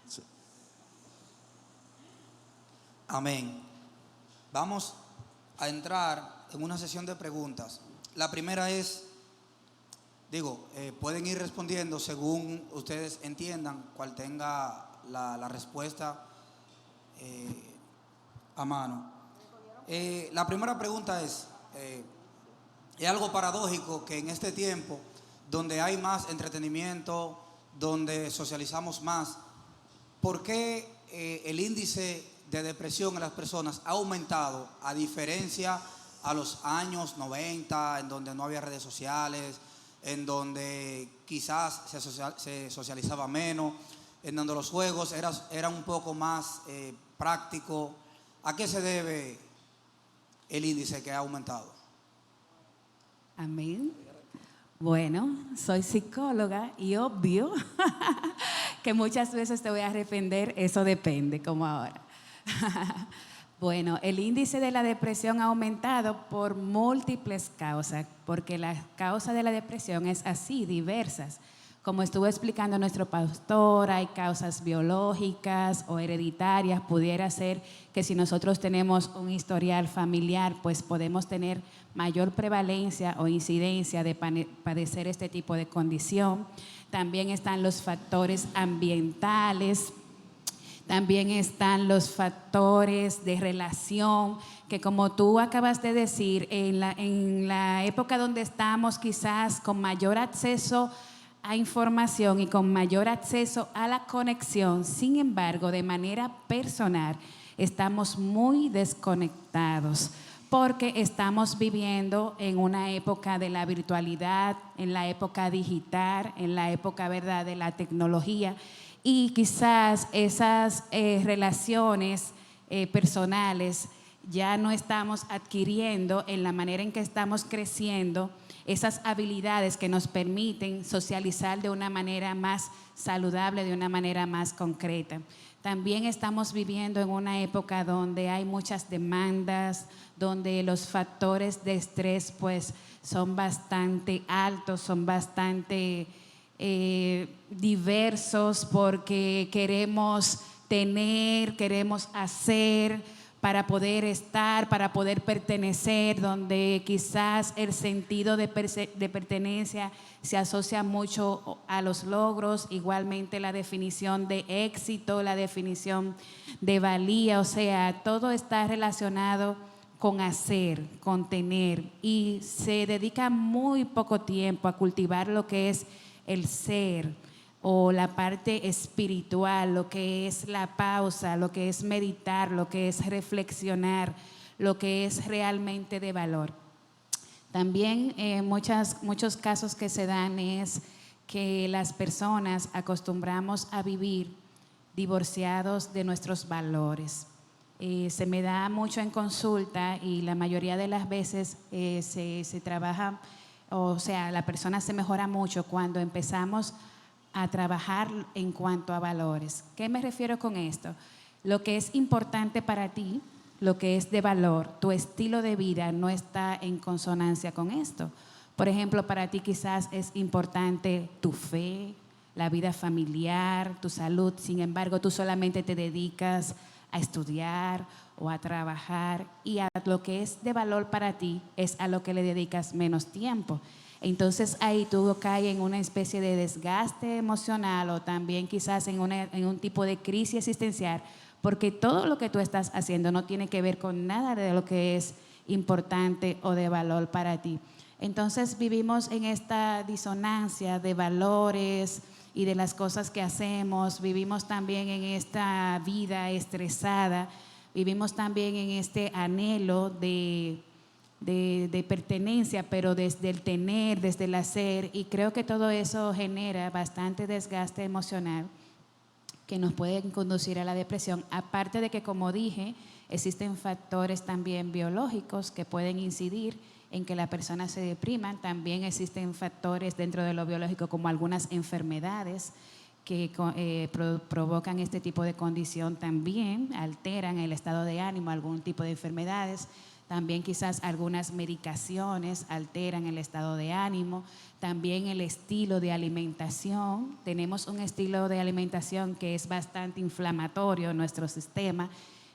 Sí. Amén. Vamos a entrar en una sesión de preguntas. La primera es, pueden ir respondiendo según ustedes entiendan, cual tenga la respuesta a mano. La primera pregunta es algo paradójico que en este tiempo donde hay más entretenimiento, donde socializamos más, ¿por qué el índice de depresión en las personas ha aumentado a diferencia a los años 90, en donde no había redes sociales, en donde quizás se socializaba menos, en donde los juegos eran un poco más prácticos? ¿A qué se debe el índice que ha aumentado? Amén. Bueno, soy psicóloga y obvio que muchas veces te voy a arrepender, eso depende, como ahora. Bueno, el índice de la depresión ha aumentado por múltiples causas, porque la causa de la depresión es así, diversas. Como estuvo explicando nuestro pastor, hay causas biológicas o hereditarias. Pudiera ser que si nosotros tenemos un historial familiar, pues podemos tener mayor prevalencia o incidencia de padecer este tipo de condición. También están los factores ambientales. También están los factores de relación, que como tú acabas de decir, en la época donde estamos quizás con mayor acceso a información y con mayor acceso a la conexión. Sin embargo, de manera personal, estamos muy desconectados porque estamos viviendo en una época de la virtualidad, en la época digital, en la época, ¿verdad?, de la tecnología, y quizás esas relaciones personales ya no estamos adquiriendo en la manera en que estamos creciendo esas habilidades que nos permiten socializar de una manera más saludable, de una manera más concreta. También estamos viviendo en una época donde hay muchas demandas, donde los factores de estrés pues son bastante altos, son bastante diversos, porque queremos tener, queremos hacer para poder estar, para poder pertenecer, donde quizás el sentido de pertenencia se asocia mucho a los logros, igualmente la definición de éxito, la definición de valía, o sea, todo está relacionado con hacer, con tener, y se dedica muy poco tiempo a cultivar lo que es el ser, o la parte espiritual, lo que es la pausa, lo que es meditar, lo que es reflexionar, lo que es realmente de valor. También muchos casos que se dan es que las personas acostumbramos a vivir divorciados de nuestros valores. Se me da mucho en consulta y la mayoría de las veces se trabaja, o sea, la persona se mejora mucho cuando empezamos a trabajar en cuanto a valores. ¿Qué me refiero con esto? Lo que es importante para ti, lo que es de valor, tu estilo de vida no está en consonancia con esto. Por ejemplo, para ti quizás es importante tu fe, la vida familiar, tu salud. Sin embargo, tú solamente te dedicas a estudiar o a trabajar, y a lo que es de valor para ti es a lo que le dedicas menos tiempo. Entonces ahí tú caes en una especie de desgaste emocional, o también quizás en un tipo de crisis existencial, porque todo lo que tú estás haciendo no tiene que ver con nada de lo que es importante o de valor para ti. Entonces vivimos en esta disonancia de valores y de las cosas que hacemos, vivimos también en esta vida estresada, vivimos también en este anhelo de pertenencia, pero desde el tener, desde el hacer, y creo que todo eso genera bastante desgaste emocional que nos pueden conducir a la depresión, aparte de que, como dije, existen factores también biológicos que pueden incidir en que la persona se deprima. También existen factores dentro de lo biológico, como algunas enfermedades que provocan este tipo de condición, también alteran el estado de ánimo, algún tipo de enfermedades. También quizás algunas medicaciones alteran el estado de ánimo. También el estilo de alimentación. Tenemos un estilo de alimentación que es bastante inflamatorio en nuestro sistema,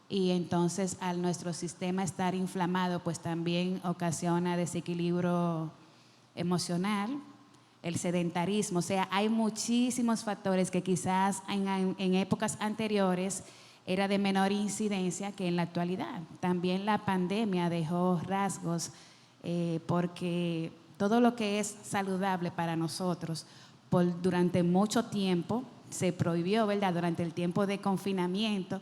y entonces al nuestro sistema estar inflamado, pues también ocasiona desequilibrio emocional, el sedentarismo. O sea, hay muchísimos factores que quizás en épocas anteriores era de menor incidencia que en la actualidad. También la pandemia dejó rasgos, porque todo lo que es saludable para nosotros durante mucho tiempo se prohibió, ¿verdad? Durante el tiempo de confinamiento,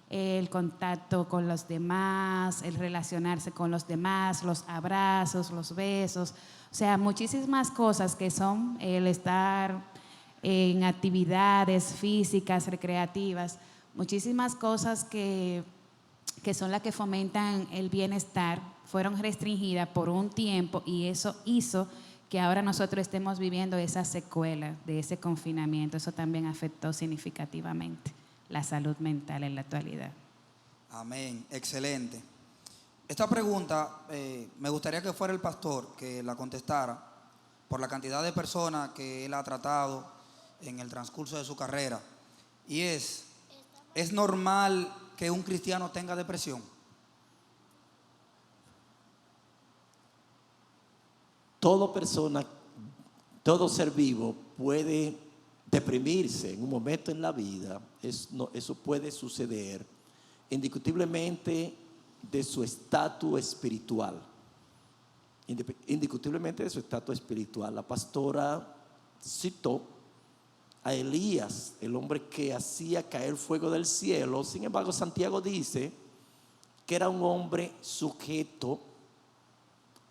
el contacto con los demás, el relacionarse con los demás, los abrazos, los besos, o sea, muchísimas cosas que son el estar en actividades físicas, recreativas, muchísimas cosas que son las que fomentan el bienestar, fueron restringidas por un tiempo, y eso hizo que ahora nosotros estemos viviendo esa secuela de ese confinamiento. Eso también afectó significativamente la salud mental en la actualidad. Amén, excelente. Esta pregunta me gustaría que fuera el pastor que la contestara, por la cantidad de personas que él ha tratado en el transcurso de su carrera, y ¿es normal que un cristiano tenga depresión? Toda persona, todo ser vivo puede deprimirse en un momento en la vida. Eso puede suceder indiscutiblemente de su estatus espiritual. Indiscutiblemente de su estatus espiritual. La pastora citó a Elías, el hombre que hacía caer fuego del cielo. Sin embargo, Santiago dice que era un hombre sujeto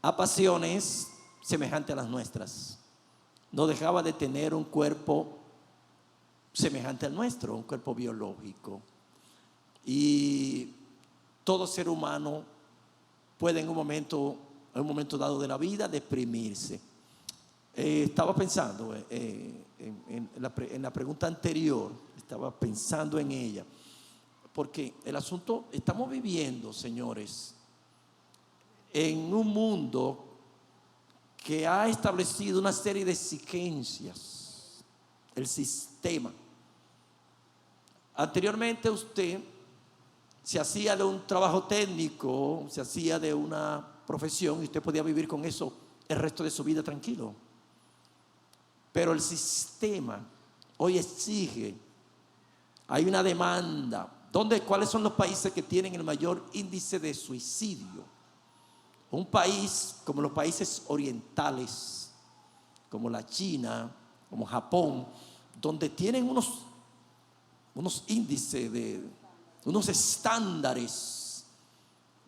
a pasiones semejantes a las nuestras. No dejaba de tener un cuerpo semejante al nuestro, un cuerpo biológico. Y todo ser humano puede en un momento dado de la vida deprimirse. Estaba pensando en la pregunta anterior, estaba pensando en ella, porque el asunto, estamos viviendo, señores, en un mundo que ha establecido una serie de exigencias, el sistema. Anteriormente usted se hacía de un trabajo técnico, se hacía de una profesión y usted podía vivir con eso el resto de su vida tranquilo. Pero el sistema hoy exige, hay una demanda. ¿Cuáles son los países que tienen el mayor índice de suicidio? Un país como los países orientales, como la China, como Japón, donde tienen unos índices unos estándares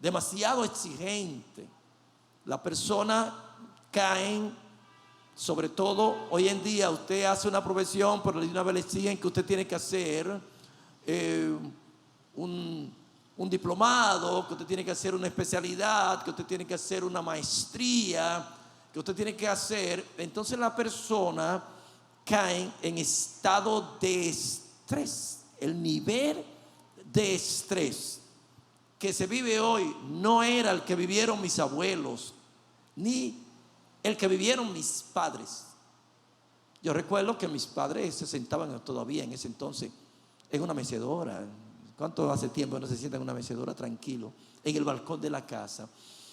demasiado exigentes. La persona caen, sobre todo hoy en día usted hace una profesión, pero de una vez le exigen que usted tiene que hacer un diplomado, que usted tiene que hacer una especialidad, que usted tiene que hacer una maestría, que usted tiene que hacer. Entonces la persona cae en estado de estrés. El nivel de estrés que se vive hoy no era el que vivieron mis abuelos, ni el que vivieron mis padres. Yo recuerdo que mis padres se sentaban todavía en ese entonces en una mecedora. ¿Cuánto hace tiempo no se sientan en una mecedora tranquilo en el balcón de la casa?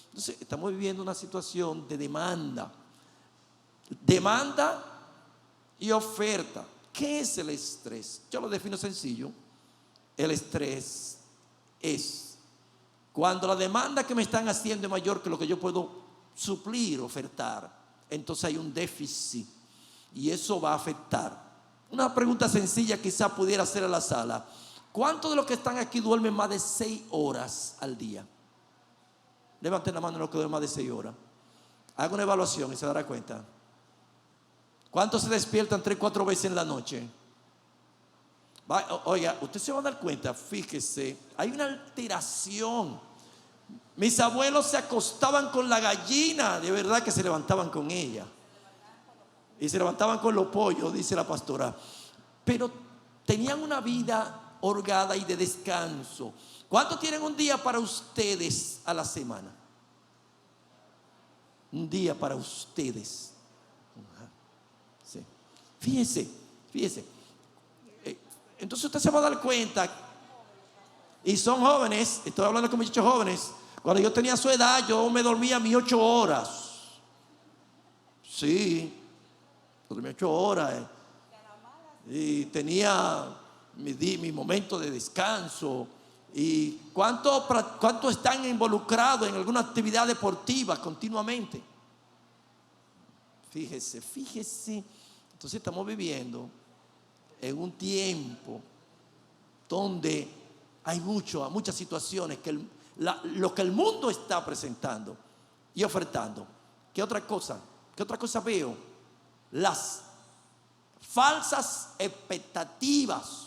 Entonces estamos viviendo una situación de demanda y oferta. ¿Qué es el estrés? Yo lo defino sencillo. El estrés es cuando la demanda que me están haciendo es mayor que lo que yo puedo suplir, ofertar. Entonces hay un déficit y eso va a afectar. Una pregunta sencilla quizá pudiera hacer a la sala: ¿cuántos de los que están aquí duermen más de 6 horas al día? Levanten la mano los que duermen más de 6 horas. Haga una evaluación y se dará cuenta. ¿Cuántos se despiertan 3 o 4 veces en la noche? Oiga, usted se va a dar cuenta, fíjese, hay una alteración. Mis abuelos se acostaban con la gallina, de verdad que se levantaban con ella. Y se levantaban con los pollos, dice la pastora. Pero tenían una vida holgada y de descanso. ¿Cuánto tienen un día para ustedes a la semana? Un día para ustedes. Sí. Fíjese. Entonces usted se va a dar cuenta, y son jóvenes, estoy hablando con muchachos jóvenes. Cuando yo tenía su edad, yo me dormía mis 8 horas. Sí, dormía 8 horas. Y tenía mi momento de descanso. ¿Y cuánto están involucrados en alguna actividad deportiva continuamente? Fíjese. Entonces estamos viviendo en un tiempo donde hay muchas situaciones que lo que el mundo está presentando y ofertando. ¿Qué otra cosa veo? Las falsas expectativas.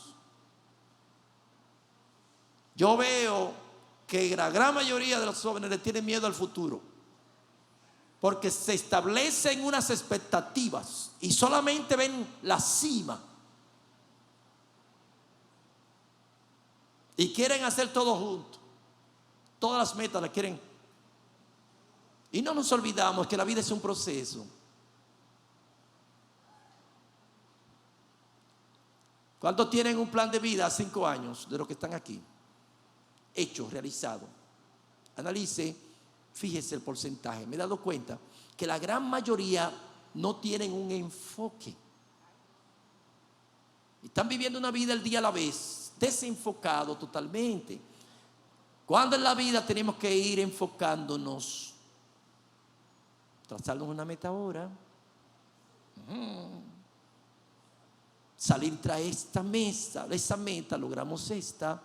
Yo veo que la gran mayoría de los jóvenes le tienen miedo al futuro, porque se establecen unas expectativas y solamente ven la cima y quieren hacer todo junto. Todas las metas las quieren. Y no nos olvidamos que la vida es un proceso. ¿Cuántos tienen un plan de vida a 5 años de los que están aquí? Hecho, realizado. Analice, fíjese el porcentaje. Me he dado cuenta que la gran mayoría no tienen un enfoque. Están viviendo una vida el día a la vez, desenfocado totalmente. Cuando en la vida tenemos que ir enfocándonos, trazarnos una meta ahora, salir tras esta meta, logramos esta,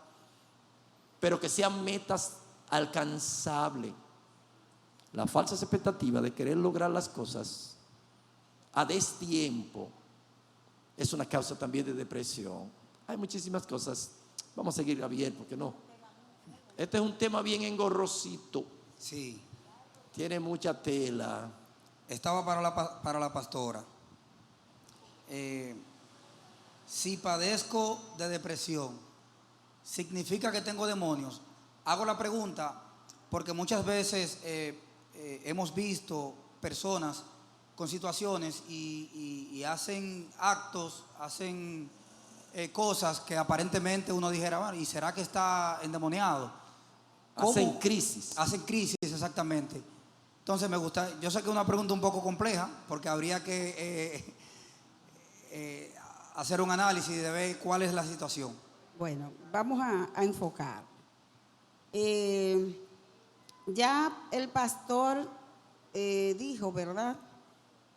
pero que sean metas alcanzables. La falsa expectativa de querer lograr las cosas a destiempo es una causa también de depresión. Hay muchísimas cosas. Vamos a seguir, Javier, porque no. Este es un tema bien engorrosito. Sí. Tiene mucha tela. Estaba para la pastora. Si padezco de depresión, ¿significa que tengo demonios? Hago la pregunta porque muchas veces hemos visto personas con situaciones y hacen actos, hacen cosas que aparentemente uno dijera, bueno, ¿y será que está endemoniado? Hacen crisis. Hacen crisis, exactamente. Entonces me gusta, yo sé que es una pregunta un poco compleja porque habría que hacer un análisis de ver cuál es la situación. Bueno, vamos a enfocar. Ya el pastor dijo, ¿verdad?,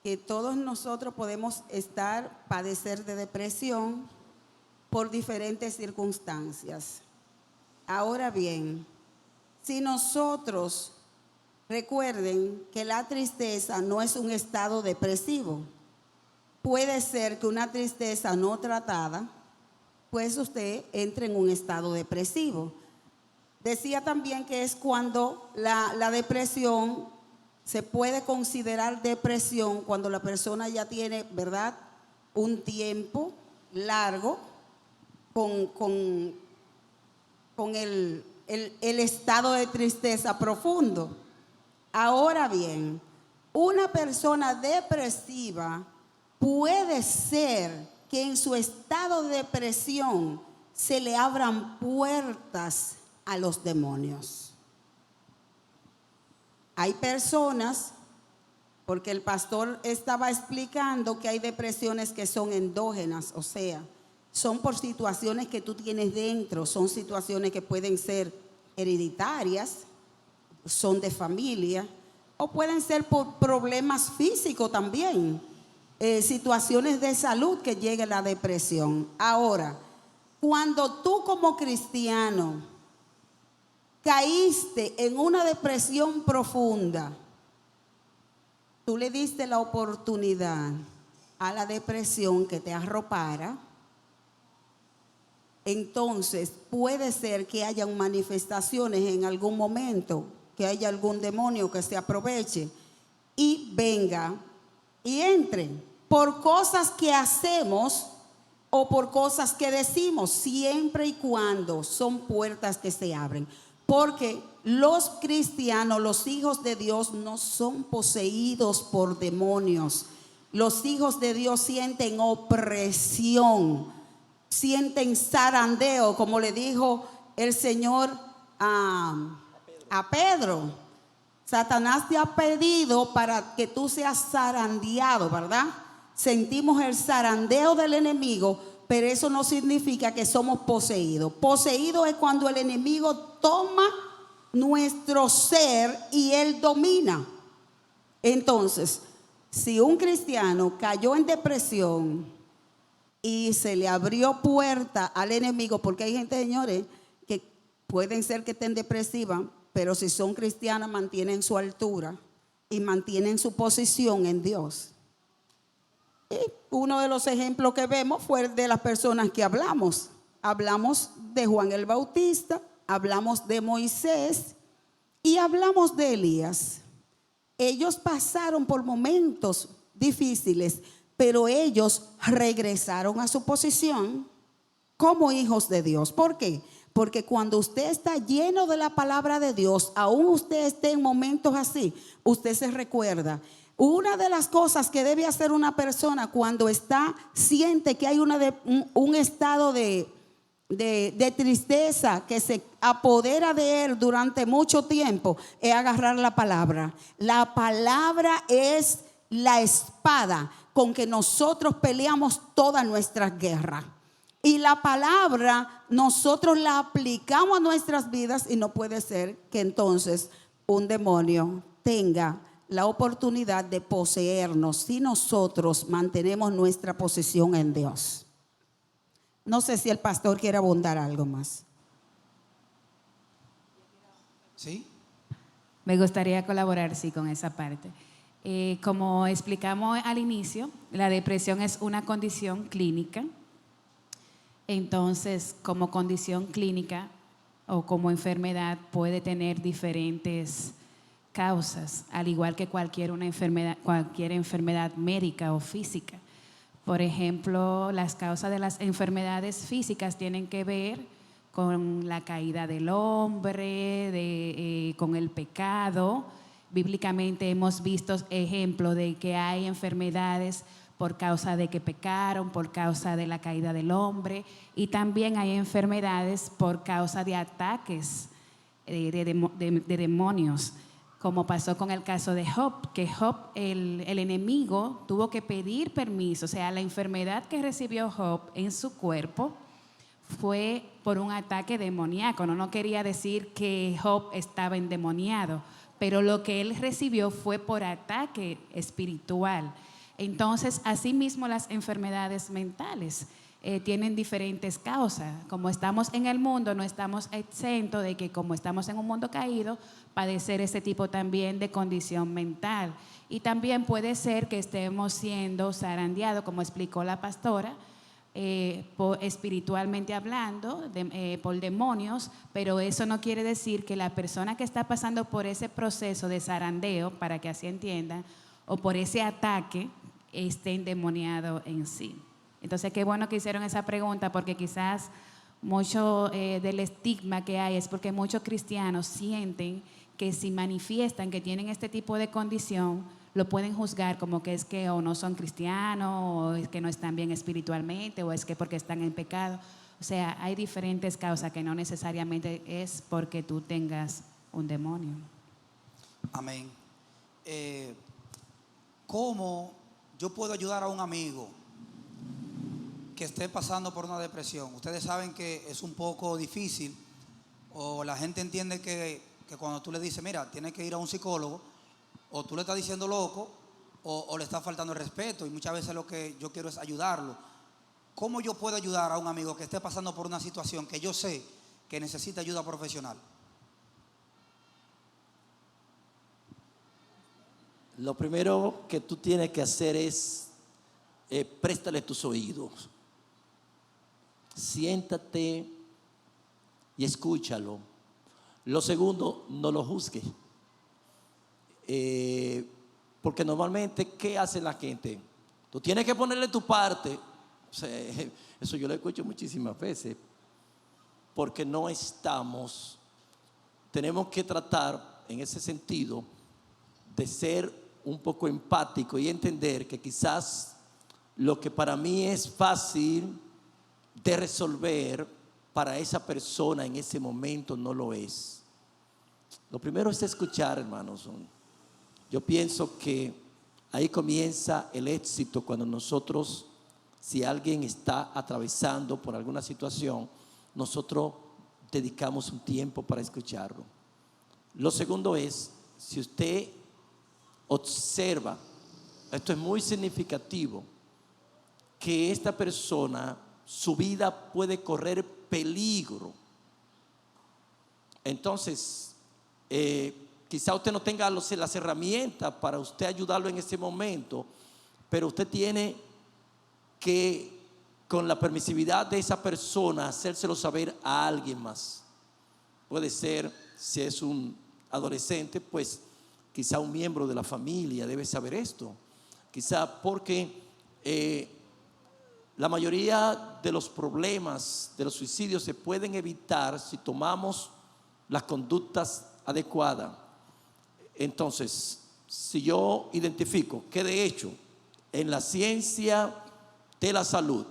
que todos nosotros podemos padecer de depresión por diferentes circunstancias. Ahora bien, si nosotros, recuerden que la tristeza no es un estado depresivo. Puede ser que una tristeza no tratada, pues usted entre en un estado depresivo. Decía también que es cuando la depresión se puede considerar depresión cuando la persona ya tiene, ¿verdad?, un tiempo largo con el estado de tristeza profundo. Ahora bien, una persona depresiva puede ser que en su estado de depresión se le abran puertas a los demonios. Hay personas, porque el pastor estaba explicando que hay depresiones que son endógenas, o sea, son por situaciones que tú tienes dentro, son situaciones que pueden ser hereditarias, son de familia, o pueden ser por problemas físicos también, situaciones de salud que llegue la depresión. Ahora, cuando tú como cristiano caíste en una depresión profunda, tú le diste la oportunidad a la depresión que te arropara, entonces puede ser que hayan manifestaciones en algún momento, que haya algún demonio que se aproveche y venga y entre por cosas que hacemos o por cosas que decimos, siempre y cuando son puertas que se abren. Porque los cristianos, los hijos de Dios, no son poseídos por demonios. Los hijos de Dios sienten opresión, sienten zarandeo, como le dijo el Señor a Pedro. Satanás te ha pedido para que tú seas zarandeado, ¿verdad? Sentimos el zarandeo del enemigo, pero eso no significa que somos poseídos. Poseído es cuando el enemigo toma nuestro ser y él domina. Entonces, si un cristiano cayó en depresión y se le abrió puerta al enemigo, porque hay gente, señores, que pueden ser que estén depresivas, pero si son cristianas mantienen su altura y mantienen su posición en Dios. Y uno de los ejemplos que vemos fue de las personas que hablamos. Hablamos de Juan el Bautista, hablamos de Moisés y hablamos de Elías. Ellos pasaron por momentos difíciles, pero ellos regresaron a su posición como hijos de Dios. ¿Por qué? Porque cuando usted está lleno de la palabra de Dios, aún usted esté en momentos así, usted se recuerda. Una de las cosas que debe hacer una persona cuando siente que hay un estado de tristeza que se apodera de él durante mucho tiempo, es agarrar la palabra. La palabra es la espada con que nosotros peleamos todas nuestras guerras. Y la palabra nosotros la aplicamos a nuestras vidas y no puede ser que entonces un demonio tenga la oportunidad de poseernos si nosotros mantenemos nuestra posición en Dios. No sé si el pastor quiere abundar algo más. ¿Sí? Me gustaría colaborar, sí, con esa parte. Como explicamos al inicio, la depresión es una condición clínica. Entonces, como condición clínica o como enfermedad puede tener diferentes causas, al igual que cualquier enfermedad médica o física. Por ejemplo, las causas de las enfermedades físicas tienen que ver con la caída del hombre, con el pecado. Bíblicamente hemos visto ejemplos de que hay enfermedades por causa de que pecaron, por causa de la caída del hombre, y también hay enfermedades por causa de ataques de demonios, como pasó con el caso de Job, que Job, el enemigo, tuvo que pedir permiso. O sea, la enfermedad que recibió Job en su cuerpo fue por un ataque demoníaco. No quería decir que Job estaba endemoniado, pero lo que él recibió fue por ataque espiritual. Entonces, asimismo, las enfermedades mentales tienen diferentes causas. Como estamos en el mundo, no estamos exentos de que, como estamos en un mundo caído, padecer ese tipo también de condición mental. Y también puede ser que estemos siendo zarandeados, como explicó la pastora, espiritualmente hablando, por demonios, pero eso no quiere decir que la persona que está pasando por ese proceso de zarandeo, para que así entiendan, o por ese ataque, esté endemoniado en sí. Entonces, qué bueno que hicieron esa pregunta, porque quizás mucho del estigma que hay es porque muchos cristianos sienten que si manifiestan que tienen este tipo de condición, lo pueden juzgar como que es que o no son cristianos, o es que no están bien espiritualmente, o es que porque están en pecado. O sea, hay diferentes causas que no necesariamente es porque tú tengas un demonio. Amén. ¿Cómo yo puedo ayudar a un amigo que esté pasando por una depresión? Ustedes saben que es un poco difícil, o la gente entiende que cuando tú le dices, mira, tienes que ir a un psicólogo, o tú le estás diciendo loco, o le está faltando el respeto, y muchas veces lo que yo quiero es ayudarlo. ¿Cómo yo puedo ayudar a un amigo que esté pasando por una situación que yo sé que necesita ayuda profesional? Lo primero que tú tienes que hacer es préstale tus oídos. Siéntate y escúchalo. Lo segundo, no lo juzgues. Porque normalmente, ¿qué hace la gente? Tú tienes que ponerle tu parte. O sea, eso yo lo escucho muchísimas veces. Porque no estamos, tenemos que tratar en ese sentido de ser un poco empático y entender que quizás lo que para mí es fácil de resolver, para esa persona en ese momento no lo es. Lo primero es escuchar, hermanos. Yo pienso que ahí comienza el éxito, cuando nosotros, si alguien está atravesando por alguna situación, nosotros dedicamos un tiempo para escucharlo. Lo segundo es, si usted observa, esto es muy significativo, que esta persona, su vida puede correr peligro. Entonces, quizá usted no tenga las herramientas para usted ayudarlo en ese momento, pero usted tiene que, con la permisividad de esa persona, hacérselo saber a alguien más. Puede ser, si es un adolescente, pues quizá un miembro de la familia debe saber esto. Quizá porque la mayoría de los problemas, de los suicidios, se pueden evitar si tomamos las conductas adecuadas. Entonces, si yo identifico que de hecho en la ciencia de la salud,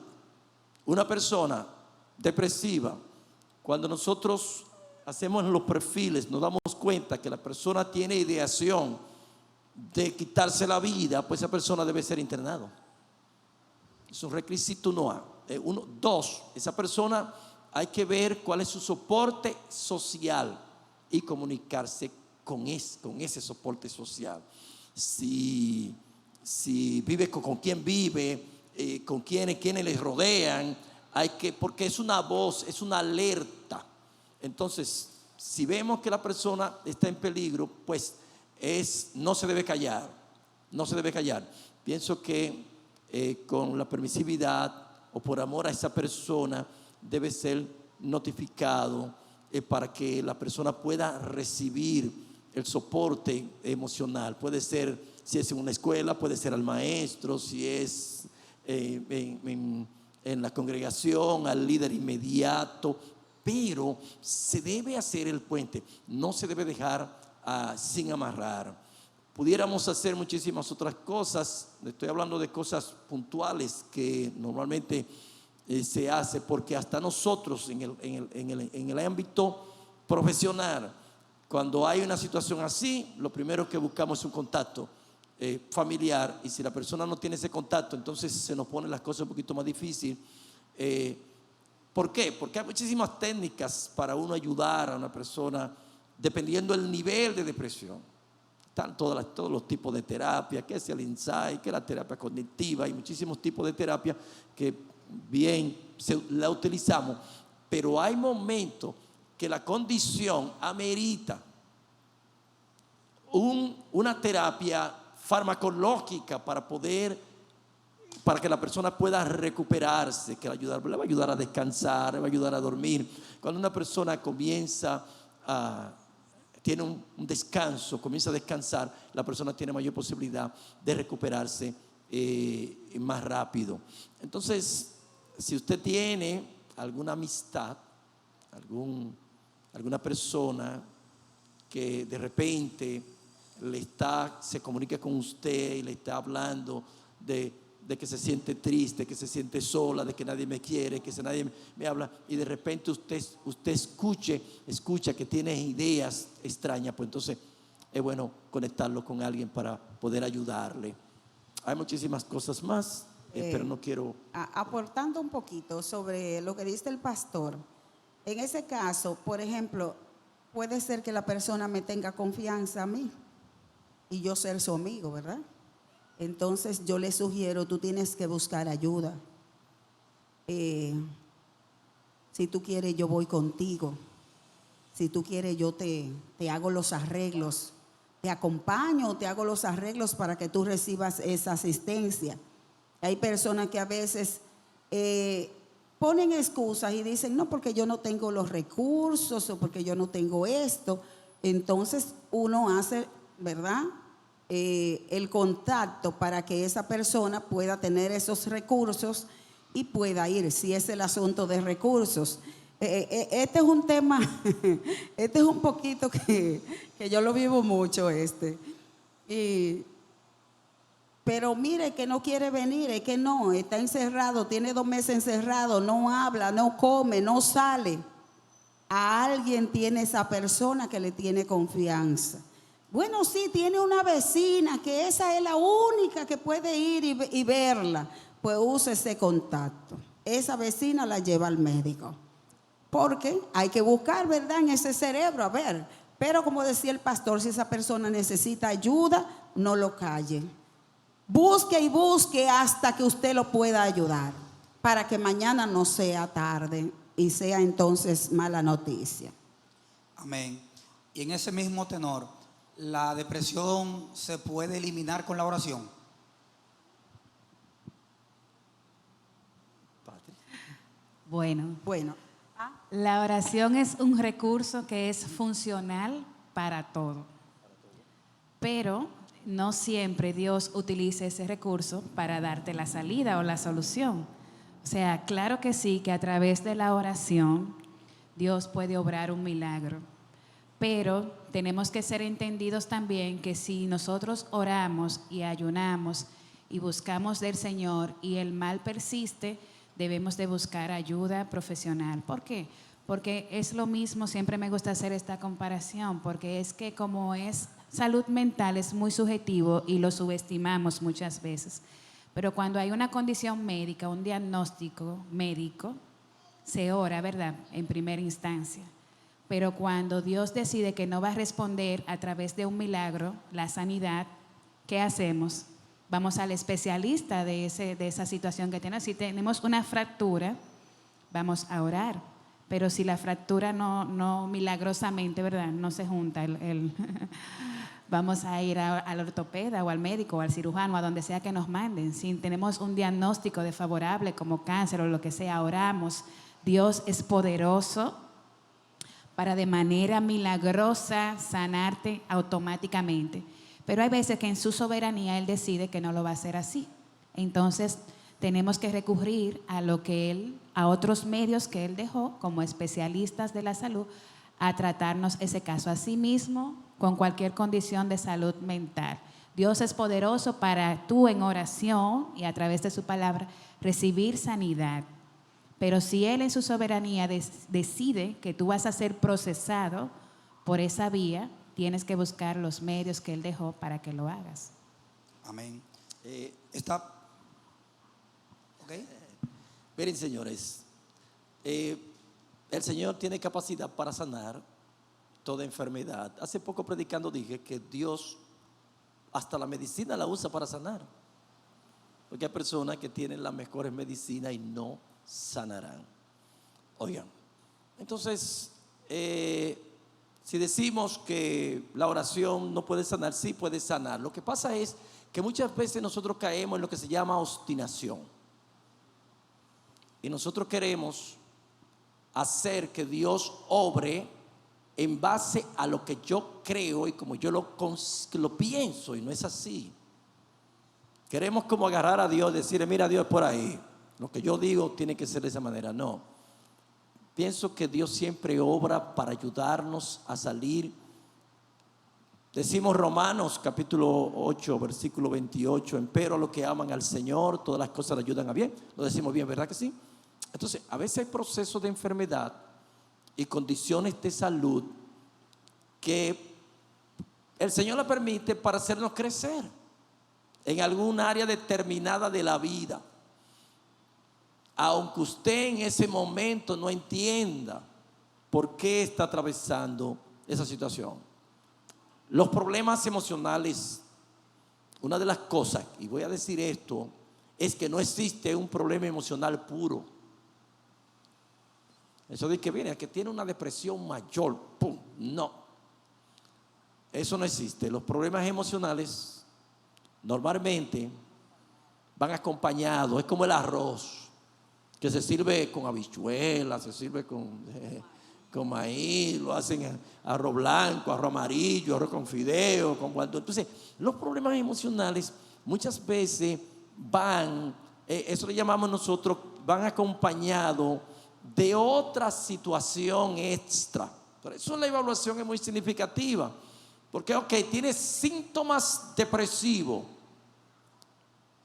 una persona depresiva, cuando nosotros hacemos los perfiles, nos damos cuenta que la persona tiene ideación de quitarse la vida, pues esa persona debe ser internado. Es un requisito 1A. 2, esa persona hay que ver cuál es su soporte social y comunicarse con ese soporte social. Si vive con quién vive, con quiénes les rodean, porque es una voz, es una alerta. Entonces, si vemos que la persona está en peligro, pues no se debe callar, no se debe callar. Pienso que con la permisividad o por amor a esa persona debe ser notificado para que la persona pueda recibir el soporte emocional. Puede ser, si es en una escuela, puede ser al maestro, si es en la congregación, al líder inmediato, pero se debe hacer el puente, no se debe dejar sin amarrar. Pudiéramos hacer muchísimas otras cosas, estoy hablando de cosas puntuales que normalmente se hace, porque hasta nosotros en el ámbito profesional, cuando hay una situación así, lo primero que buscamos es un contacto familiar, y si la persona no tiene ese contacto, entonces se nos ponen las cosas un poquito más difíciles. ¿Por qué? Porque hay muchísimas técnicas para uno ayudar a una persona dependiendo del nivel de depresión. Están todos los tipos de terapia, que es el insight, que es la terapia cognitiva, hay muchísimos tipos de terapia que bien la utilizamos, pero hay momentos que la condición amerita una terapia farmacológica para que la persona pueda recuperarse, que le va a ayudar a descansar, le va a ayudar a dormir. Cuando una persona tiene un descanso, comienza a descansar, la persona tiene mayor posibilidad de recuperarse más rápido. Entonces, si usted tiene alguna amistad, alguna persona que de repente se comunica con usted y le está hablando de que se siente triste, que se siente sola, de que nadie me quiere, que nadie me habla, y de repente usted escucha que tiene ideas extrañas, pues entonces es bueno conectarlo con alguien para poder ayudarle. Hay muchísimas cosas más, pero no quiero... Aportando un poquito sobre lo que dice el pastor, en ese caso, por ejemplo, puede ser que la persona me tenga confianza a mí y yo ser su amigo, ¿verdad? Entonces yo le sugiero, tú tienes que buscar ayuda. Si tú quieres, yo voy contigo. Si tú quieres, yo te hago los arreglos. Te acompaño, te hago los arreglos para que tú recibas esa asistencia. Hay personas que a veces ponen excusas y dicen, no, porque yo no tengo los recursos o porque yo no tengo esto. Entonces uno hace, ¿verdad?, el contacto para que esa persona pueda tener esos recursos y pueda ir, si es el asunto de recursos. Este es un tema, este es un poquito que yo lo vivo mucho, pero mire que no quiere venir, es que no, está encerrado, tiene 2 meses encerrado, no habla, no come, no sale. A alguien tiene esa persona que le tiene confianza. Bueno, sí, tiene una vecina que esa es la única que puede ir y verla. Pues use ese contacto. Esa vecina la lleva al médico. Porque hay que buscar, ¿verdad?, en ese cerebro, a ver. Pero como decía el pastor, si esa persona necesita ayuda, no lo calle. Busque y busque hasta que usted lo pueda ayudar, para que mañana no sea tarde y sea entonces mala noticia. Amén. Y en ese mismo tenor, ¿la depresión se puede eliminar con la oración? Bueno, Bueno, la oración es un recurso que es funcional para todo, pero no siempre Dios utiliza ese recurso para darte la salida o la solución. O sea, claro que sí, que a través de la oración Dios puede obrar un milagro, pero tenemos que ser entendidos también que si nosotros oramos y ayunamos y buscamos del Señor y el mal persiste, debemos de buscar ayuda profesional. ¿Por qué? Porque es lo mismo, siempre me gusta hacer esta comparación, porque es que como es salud mental es muy subjetivo y lo subestimamos muchas veces. Pero cuando hay una condición médica, un diagnóstico médico, se ora, ¿verdad?, en primera instancia. Pero cuando Dios decide que no va a responder a través de un milagro, la sanidad, ¿qué hacemos? Vamos al especialista de esa situación que tenemos. Si tenemos una fractura, vamos a orar. Pero si la fractura no milagrosamente, ¿verdad?, no se junta, vamos a ir al ortopeda o al médico o al cirujano, a donde sea que nos manden. Si tenemos un diagnóstico desfavorable como cáncer o lo que sea, oramos. Dios es poderoso para de manera milagrosa sanarte automáticamente. Pero hay veces que en su soberanía Él decide que no lo va a hacer así. Entonces tenemos que recurrir a otros medios que Él dejó como especialistas de la salud a tratarnos ese caso. Asimismo, con cualquier condición de salud mental. Dios es poderoso para tú en oración y a través de su palabra recibir sanidad. Pero si Él en su soberanía decide que tú vas a ser procesado por esa vía, tienes que buscar los medios que Él dejó para que lo hagas. Amén. Miren, señores, el Señor tiene capacidad para sanar toda enfermedad. Hace poco predicando dije que Dios hasta la medicina la usa para sanar, porque hay personas que tienen las mejores medicinas y no sanarán. Oigan, entonces si decimos que la oración no puede sanar, sí puede sanar. Lo que pasa es que muchas veces nosotros caemos en lo que se llama obstinación, y nosotros queremos hacer que Dios obre en base a lo que yo creo y como yo lo pienso, y no es así. Queremos como agarrar a Dios y decirle: mira, Dios, por ahí, lo que yo digo tiene que ser de esa manera. No, pienso que Dios siempre obra para ayudarnos a salir. Decimos Romanos capítulo 8 versículo 28: empero a los que aman al Señor todas las cosas le ayudan a bien. Lo decimos bien, ¿verdad que sí? Entonces a veces hay procesos de enfermedad y condiciones de salud que el Señor la permite para hacernos crecer en algún área determinada de la vida, aunque usted en ese momento no entienda por qué está atravesando esa situación. Los problemas emocionales, una de las cosas, y voy a decir esto, es que no existe un problema emocional puro. Eso de que viene, que tiene una depresión mayor, ¡pum! No, eso no existe. Los problemas emocionales normalmente van acompañados, es como el arroz, que se sirve con habichuelas, se sirve con maíz, lo hacen arroz blanco, arroz amarillo, arroz con fideo, con guandú. Entonces, los problemas emocionales muchas veces van, eso le llamamos nosotros, van acompañados de otra situación extra. Por eso la evaluación es muy significativa, porque tiene síntomas depresivos,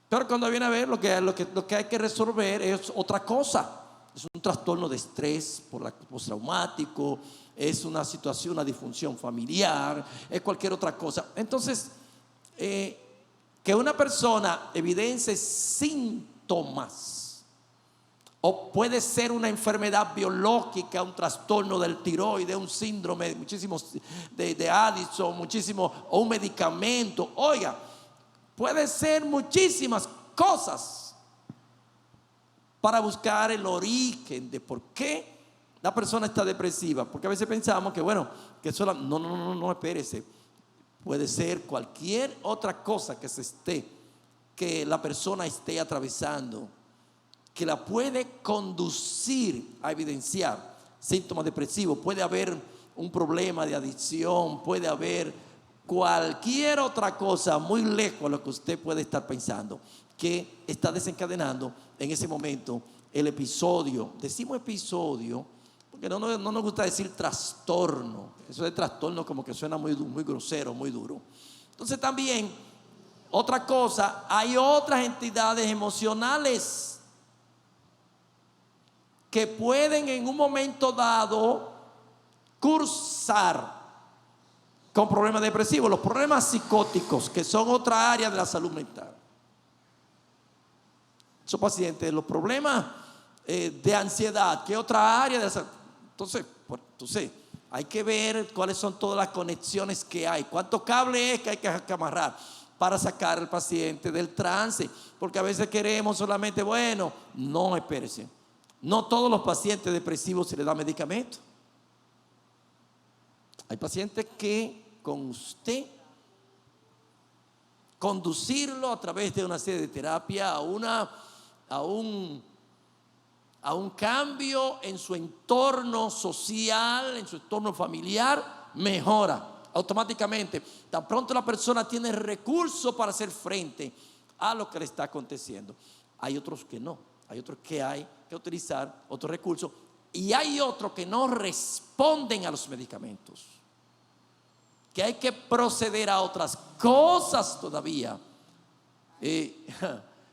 pero cuando viene a ver lo que hay que resolver es otra cosa. Es un trastorno de estrés postraumático, es una situación, una disfunción familiar, es cualquier otra cosa. Entonces, que una persona evidencie síntomas, o puede ser una enfermedad biológica, un trastorno del tiroides, un síndrome, muchísimos de Addison, muchísimo, o un medicamento. Oiga, puede ser muchísimas cosas para buscar el origen de por qué la persona está depresiva. Porque a veces pensamos que que solo, no, espérese. Puede ser cualquier otra cosa que la persona esté atravesando, que la puede conducir a evidenciar síntomas depresivos. Puede haber un problema de adicción, puede haber cualquier otra cosa muy lejos de lo que usted puede estar pensando, que está desencadenando en ese momento el episodio. Decimos episodio porque no nos gusta decir trastorno. Eso de trastorno como que suena muy grosero, muy duro. Entonces también, otra cosa, hay otras entidades emocionales que pueden en un momento dado cursar con problemas depresivos. Los problemas psicóticos, que son otra área de la salud mental. Esos pacientes, los problemas de ansiedad, que es otra área de la salud. Entonces, hay que ver cuáles son todas las conexiones que hay, cuántos cables es que hay que amarrar para sacar al paciente del trance. Porque a veces queremos solamente, no, espérese. No todos los pacientes depresivos se les da medicamento. Hay pacientes que con usted conducirlo a través de una serie de terapia a un cambio en su entorno social, en su entorno familiar, mejora automáticamente. Tan pronto la persona tiene recursos para hacer frente a lo que le está aconteciendo. Hay otros que no, hay otros que hay que utilizar otros recursos y hay otros que no responden a los medicamentos, que hay que proceder a otras cosas todavía,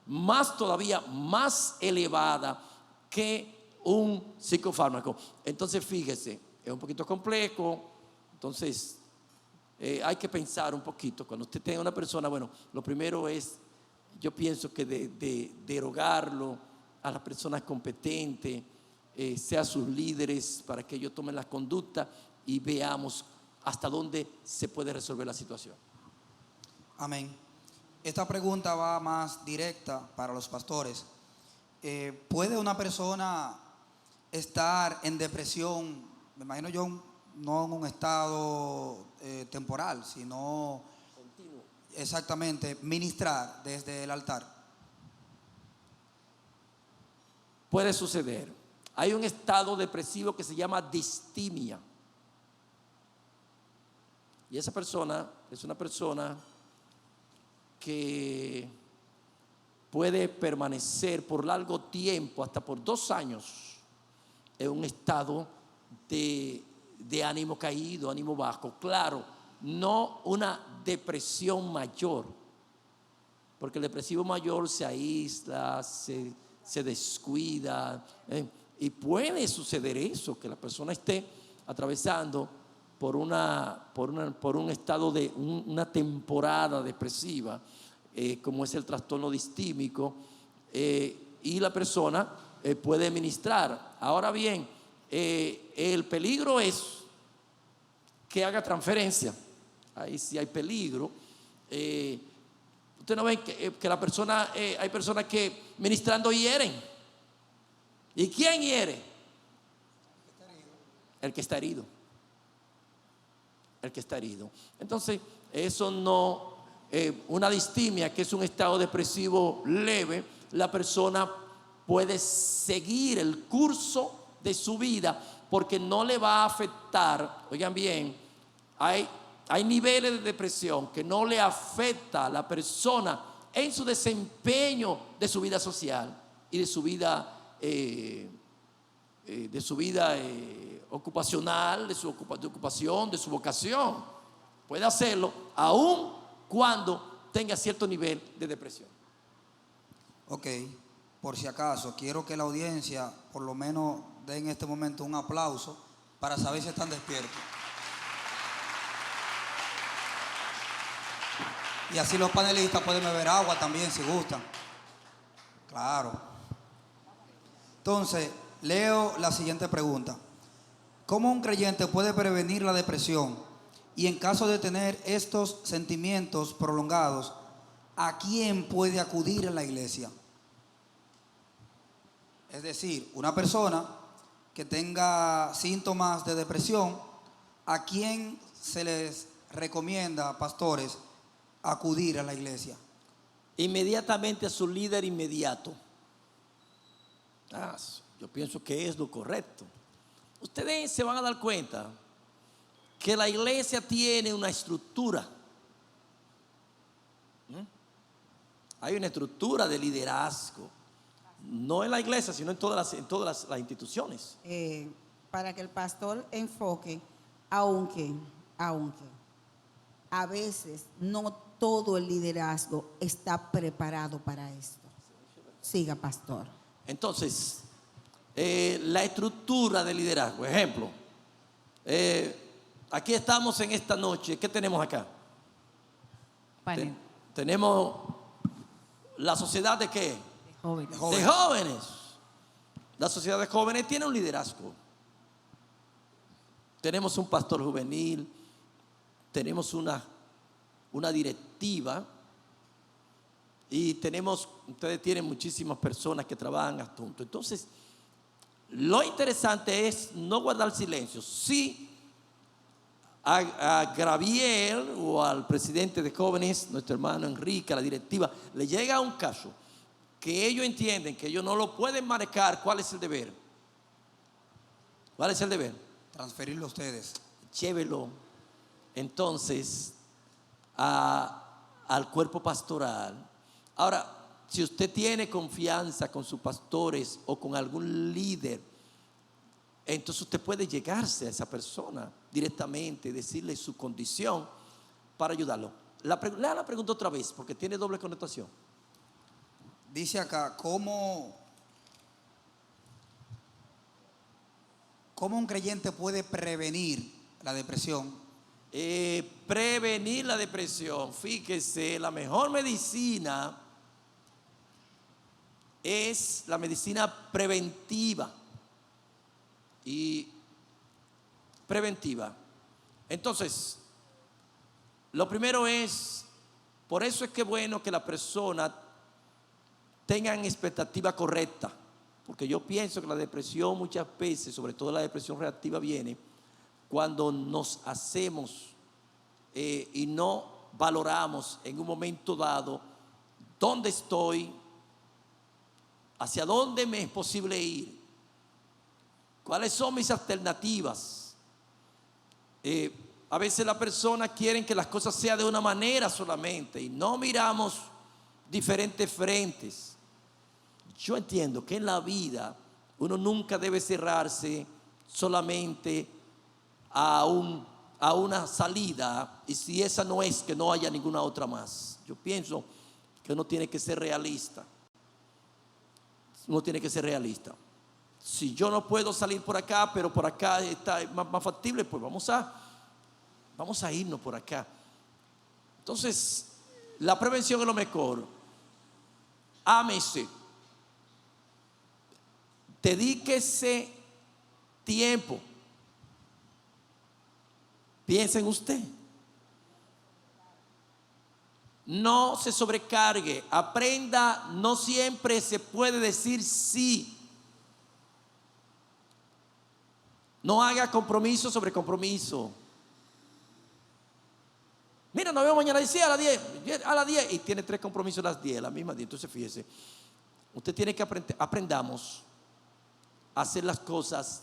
más elevada que un psicofármaco. Entonces fíjese, es un poquito complejo. Entonces hay que pensar un poquito. Cuando usted tenga una persona, bueno, lo primero es, yo pienso que de derogarlo a las personas competentes, sea sus líderes, para que ellos tomen la conducta y veamos hasta dónde se puede resolver la situación. Amén. Esta pregunta va más directa para los pastores. ¿Puede una persona estar en depresión, me imagino yo, no en un estado temporal, sino continuo, exactamente, ministrar desde el altar? Puede suceder. Hay un estado depresivo que se llama distimia. Y esa persona es una persona que puede permanecer por largo tiempo, hasta por 2 años, en un estado de ánimo caído, ánimo bajo. Claro, no una depresión mayor, porque el depresivo mayor se aísla, se descuida, y puede suceder eso, que la persona esté atravesando por un estado de una temporada depresiva, como es el trastorno distímico, y la persona puede ministrar. Ahora bien, el peligro es que haga transferencia. Ahí sí hay peligro. Usted no ve que la persona, hay personas que ministrando hieren. ¿Y quién hiere? El que está herido. El que está herido. Entonces, eso no, una distimia, que es un estado depresivo leve, la persona puede seguir el curso de su vida porque no le va a afectar. Oigan bien, hay niveles de depresión que no le afecta a la persona en su desempeño de su vida social y de su vida ocupacional, de su ocupación, de su vocación. Puede hacerlo aun cuando tenga cierto nivel de depresión. Ok, por si acaso, quiero que la audiencia por lo menos dé en este momento un aplauso para saber si están despiertos. Y así los panelistas pueden beber agua también si gustan. Claro. Entonces, leo la siguiente pregunta. ¿Cómo un creyente puede prevenir la depresión? Y en caso de tener estos sentimientos prolongados, ¿a quién puede acudir en la iglesia? Es decir, una persona que tenga síntomas de depresión, ¿a quién se les recomienda, pastores, acudir a la iglesia? Inmediatamente a su líder inmediato. Yo pienso que es lo correcto. Ustedes se van a dar cuenta que la iglesia tiene una estructura. Hay una estructura de liderazgo. No en la iglesia, sino en todas las instituciones. Para que el pastor enfoque, aunque a veces no todo el liderazgo está preparado para esto. Siga, pastor. Entonces, la estructura de liderazgo. Ejemplo, aquí estamos en esta noche. ¿Qué tenemos acá? Tenemos la sociedad de ¿qué? Jóvenes. De jóvenes. La sociedad de jóvenes tiene un liderazgo. Tenemos un pastor juvenil, tenemos una directiva y ustedes tienen muchísimas personas que trabajan juntos. Entonces, Lo interesante es no guardar silencio. Si a Gravier o al presidente de jóvenes, nuestro hermano Enrique, a la directiva, le llega un caso que ellos entienden que ellos no lo pueden manejar, ¿cuál es el deber? ¿Cuál es el deber? Transferirlo a ustedes. Llévelo entonces al cuerpo pastoral. Ahora, si usted tiene confianza con sus pastores o con algún líder, entonces usted puede llegarse a esa persona directamente, decirle su condición para ayudarlo. Lea la pregunta otra vez porque tiene doble connotación. Dice acá, ¿cómo un creyente puede prevenir la depresión? Prevenir la depresión. Fíjese, la mejor medicina es la medicina preventiva. Y preventiva. Entonces, lo primero es, por eso es que es bueno que la persona tengan expectativa correcta, porque yo pienso que la depresión muchas veces, sobre todo la depresión reactiva, viene cuando nos hacemos y no valoramos en un momento dado dónde estoy, hacia dónde me es posible ir, cuáles son mis alternativas. A veces las personas quieren que las cosas sean de una manera solamente y no miramos diferentes frentes. Yo entiendo que en la vida uno nunca debe cerrarse solamente a una salida, y si esa no es, que no haya ninguna otra más. Yo pienso que uno tiene que ser realista. Uno tiene que ser realista. Si yo no puedo salir por acá, pero por acá está más factible, pues vamos a irnos por acá. Entonces, la prevención es lo mejor. Ámese. Dedíquese tiempo. Piensa en usted. No se sobrecargue. Aprenda, no siempre se puede decir sí. No haga compromiso sobre compromiso. Mira, nos vemos mañana a las 10. A las 10. Y tiene 3 compromisos a las 10, la misma 10. Entonces fíjese, usted tiene que aprendamos a hacer las cosas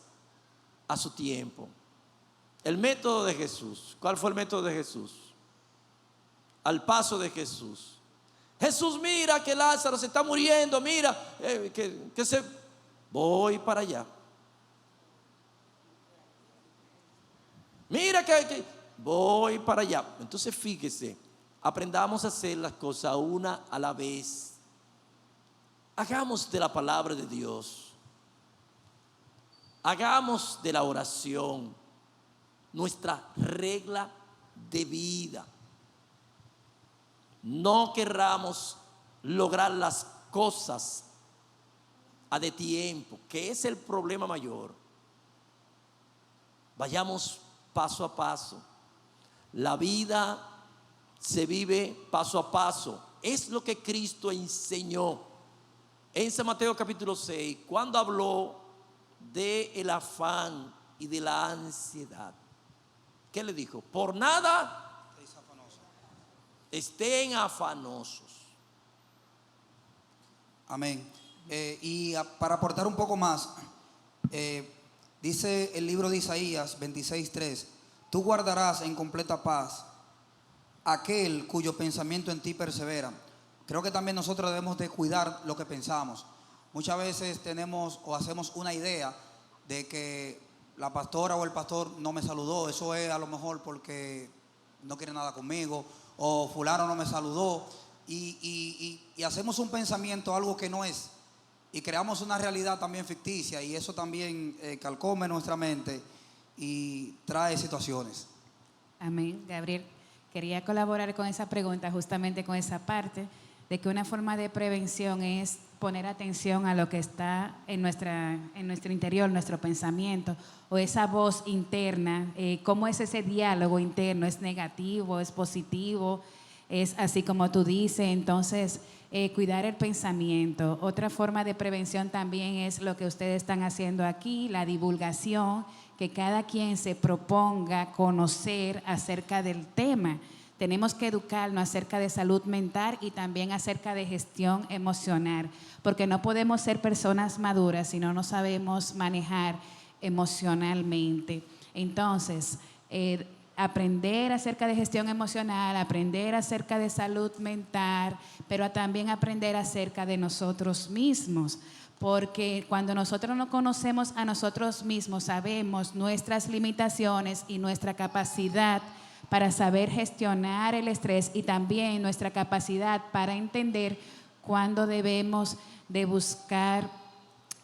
a su tiempo. El método de Jesús. ¿Cuál fue el método de Jesús? Al paso de Jesús. Jesús, mira que Lázaro se está muriendo. Mira, voy para allá. Mira que voy para allá. Entonces fíjese, aprendamos a hacer las cosas una a la vez. Hagamos de la palabra de Dios, hagamos de la oración nuestra regla de vida. No querramos lograr las cosas a de tiempo, que es el problema mayor. Vayamos paso a paso. La vida se vive paso a paso. Es lo que Cristo enseñó en San Mateo capítulo 6, cuando habló del afán y de la ansiedad. ¿Qué le dijo? Por nada estén afanosos. Amén. Y para aportar un poco más, dice el libro de Isaías 26:3: tú guardarás en completa paz aquel cuyo pensamiento en ti persevera. Creo que también nosotros debemos de cuidar lo que pensamos. Muchas veces tenemos o hacemos una idea de que la pastora o el pastor no me saludó. Eso es a lo mejor porque no quiere nada conmigo, o fulano no me saludó. Y hacemos un pensamiento, algo que no es. Y creamos una realidad también ficticia, y eso también calcome nuestra mente y trae situaciones. Amén. Gabriel, quería colaborar con esa pregunta, justamente con esa parte, de que una forma de prevención es poner atención a lo que está en nuestro interior, nuestro pensamiento, o esa voz interna, cómo es ese diálogo interno, es negativo, es positivo, es así como tú dices. Entonces, cuidar el pensamiento. Otra forma de prevención también es lo que ustedes están haciendo aquí, la divulgación, que cada quien se proponga conocer acerca del tema. Tenemos que educarnos acerca de salud mental y también acerca de gestión emocional, porque no podemos ser personas maduras si no nos sabemos manejar emocionalmente. Entonces, aprender acerca de gestión emocional, aprender acerca de salud mental, pero también aprender acerca de nosotros mismos. Porque cuando nosotros nos conocemos a nosotros mismos, sabemos nuestras limitaciones y nuestra capacidad para saber gestionar el estrés y también nuestra capacidad para entender cuándo debemos de buscar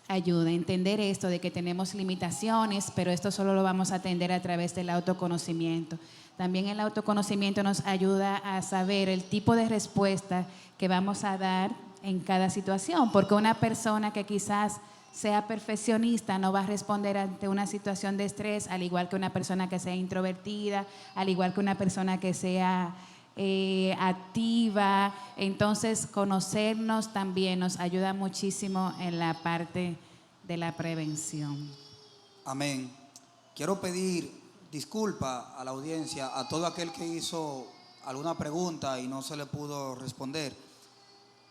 ayuda, entender esto de que tenemos limitaciones, pero esto solo lo vamos a atender a través del autoconocimiento. También el autoconocimiento nos ayuda a saber el tipo de respuesta que vamos a dar en cada situación, porque una persona que quizás sea perfeccionista no va a responder ante una situación de estrés, al igual que una persona que sea introvertida, al igual que una persona que sea activa. Entonces, conocernos también nos ayuda muchísimo en la parte de la prevención. Amén. Quiero pedir disculpa a la audiencia, a todo aquel que hizo alguna pregunta y no se le pudo responder.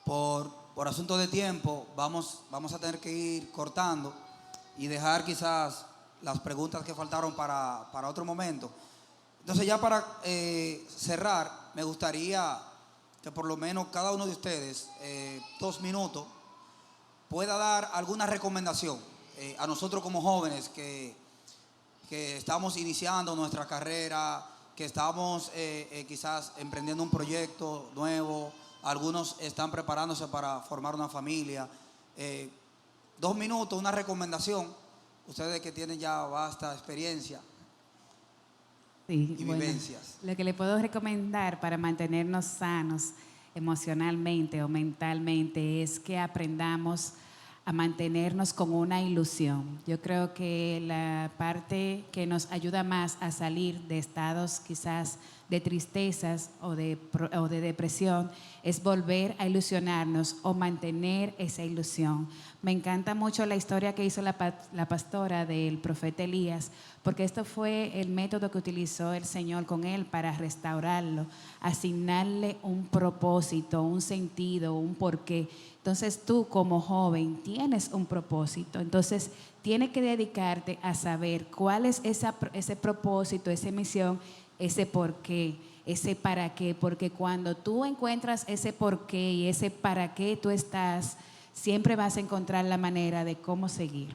Por asunto de tiempo, vamos a tener que ir cortando y dejar quizás las preguntas que faltaron para otro momento. Entonces, ya para cerrar, me gustaría que por lo menos cada uno de ustedes, 2 minutos, pueda dar alguna recomendación a nosotros como jóvenes que estamos iniciando nuestra carrera, que estamos quizás emprendiendo un proyecto nuevo, algunos están preparándose para formar una familia. 2 minutos, una recomendación, ustedes que tienen ya vasta experiencia Sí, y bueno, vivencias. lo que le puedo recomendar para mantenernos sanos emocionalmente o mentalmente es que aprendamos a mantenernos con una ilusión. Yo creo que la parte que nos ayuda más a salir de estados quizás de tristezas o de depresión es volver a ilusionarnos o mantener esa ilusión. Me encanta mucho la historia que hizo la pastora del profeta Elías, porque esto fue el método que utilizó el Señor con él para restaurarlo, asignarle un propósito, un sentido, un porqué. Entonces tú como joven tienes un propósito, entonces tienes que dedicarte a saber cuál es ese propósito, esa misión, ese porqué, ese para qué, porque cuando tú encuentras ese porqué y ese para qué tú estás, siempre vas a encontrar la manera de cómo seguir.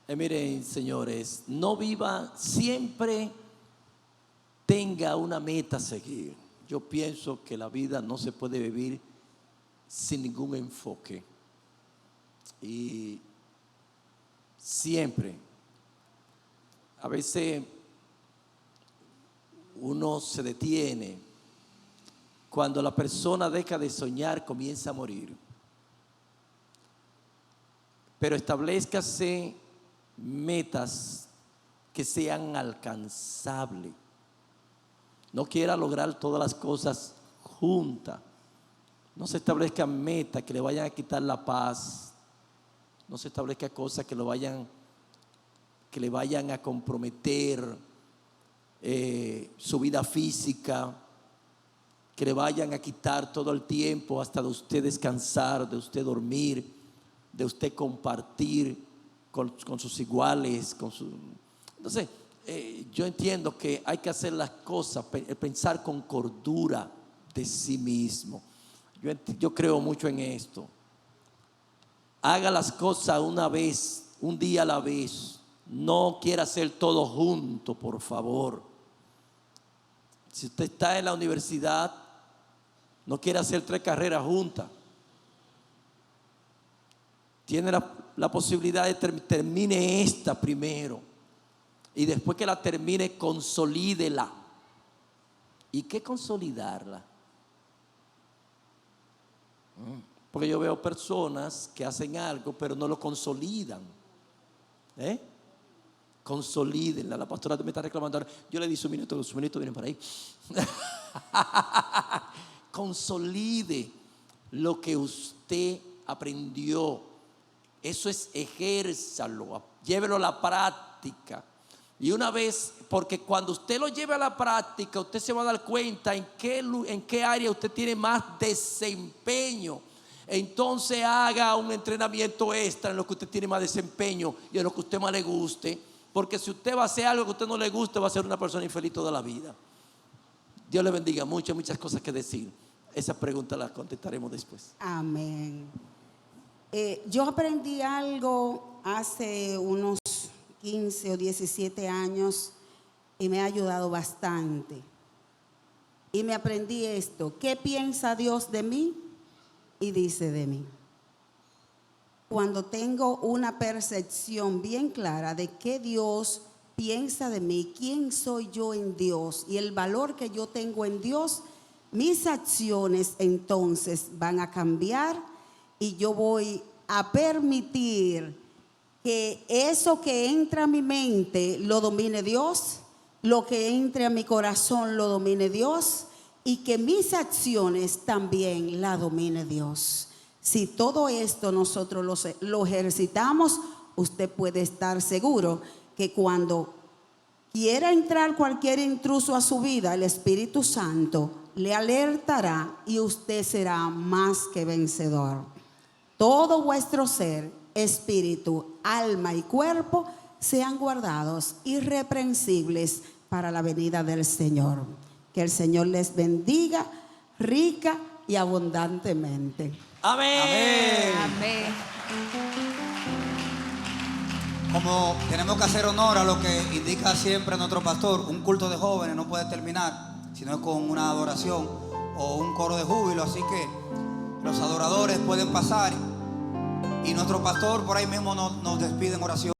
Miren, señores, no viva, siempre tenga una meta a seguir. Yo pienso que la vida no se puede vivir sin ningún enfoque. Y siempre, a veces uno se detiene. Cuando la persona deja de soñar, comienza a morir. Pero establezcase metas que sean alcanzables. No quiera lograr todas las cosas juntas. No se establezcan metas que le vayan a quitar la paz. No se establezcan cosas que le vayan a comprometer su vida física, que le vayan a quitar todo el tiempo hasta de usted descansar, de usted dormir, de usted compartir con sus iguales. Entonces, yo entiendo que hay que hacer las cosas, pensar con cordura de sí mismo. Yo creo mucho en esto. Haga las cosas una vez, un día a la vez. No quiera hacer todo junto, por favor. Si usted está en la universidad, no quiere hacer 3 carreras juntas. Tiene la posibilidad de termine esta primero. Y después que la termine, consolídela. ¿Y qué consolidarla? Porque yo veo personas que hacen algo, pero no lo consolidan. Consolídenla. La pastora me está reclamando ahora. Yo le di su minuto, los minutos vienen por ahí. Consolide lo que usted aprendió. Eso es, ejérzalo, llévelo a la práctica. Y una vez, porque cuando usted lo lleve a la práctica, usted se va a dar cuenta en qué área usted tiene más desempeño. Entonces haga un entrenamiento extra en lo que usted tiene más desempeño y en lo que a usted más le guste. Porque si usted va a hacer algo que a usted no le guste, va a ser una persona infeliz toda la vida. Dios le bendiga. Muchas cosas que decir. Esa pregunta la contestaremos después. Amén. Yo aprendí algo hace unos 15 o 17 años y me ha ayudado bastante. Y me aprendí esto: ¿qué piensa Dios de mí? Y dice de mí. Cuando tengo una percepción bien clara de qué Dios piensa de mí, quién soy yo en Dios y el valor que yo tengo en Dios, mis acciones entonces van a cambiar y yo voy a permitir que eso que entra a mi mente lo domine Dios, lo que entre a mi corazón lo domine Dios y que mis acciones también la domine Dios. Si todo esto nosotros lo ejercitamos, usted puede estar seguro que cuando quiera entrar cualquier intruso a su vida, el Espíritu Santo le alertará y usted será más que vencedor. Todo vuestro ser, espíritu, alma y cuerpo sean guardados irreprensibles para la venida del Señor. Que el Señor les bendiga rica y abundantemente. Amén. Amén. Como tenemos que hacer honor a lo que indica siempre nuestro pastor, un culto de jóvenes no puede terminar si no es con una adoración o un coro de júbilo. Así que los adoradores pueden pasar y nuestro pastor por ahí mismo nos despide en oración.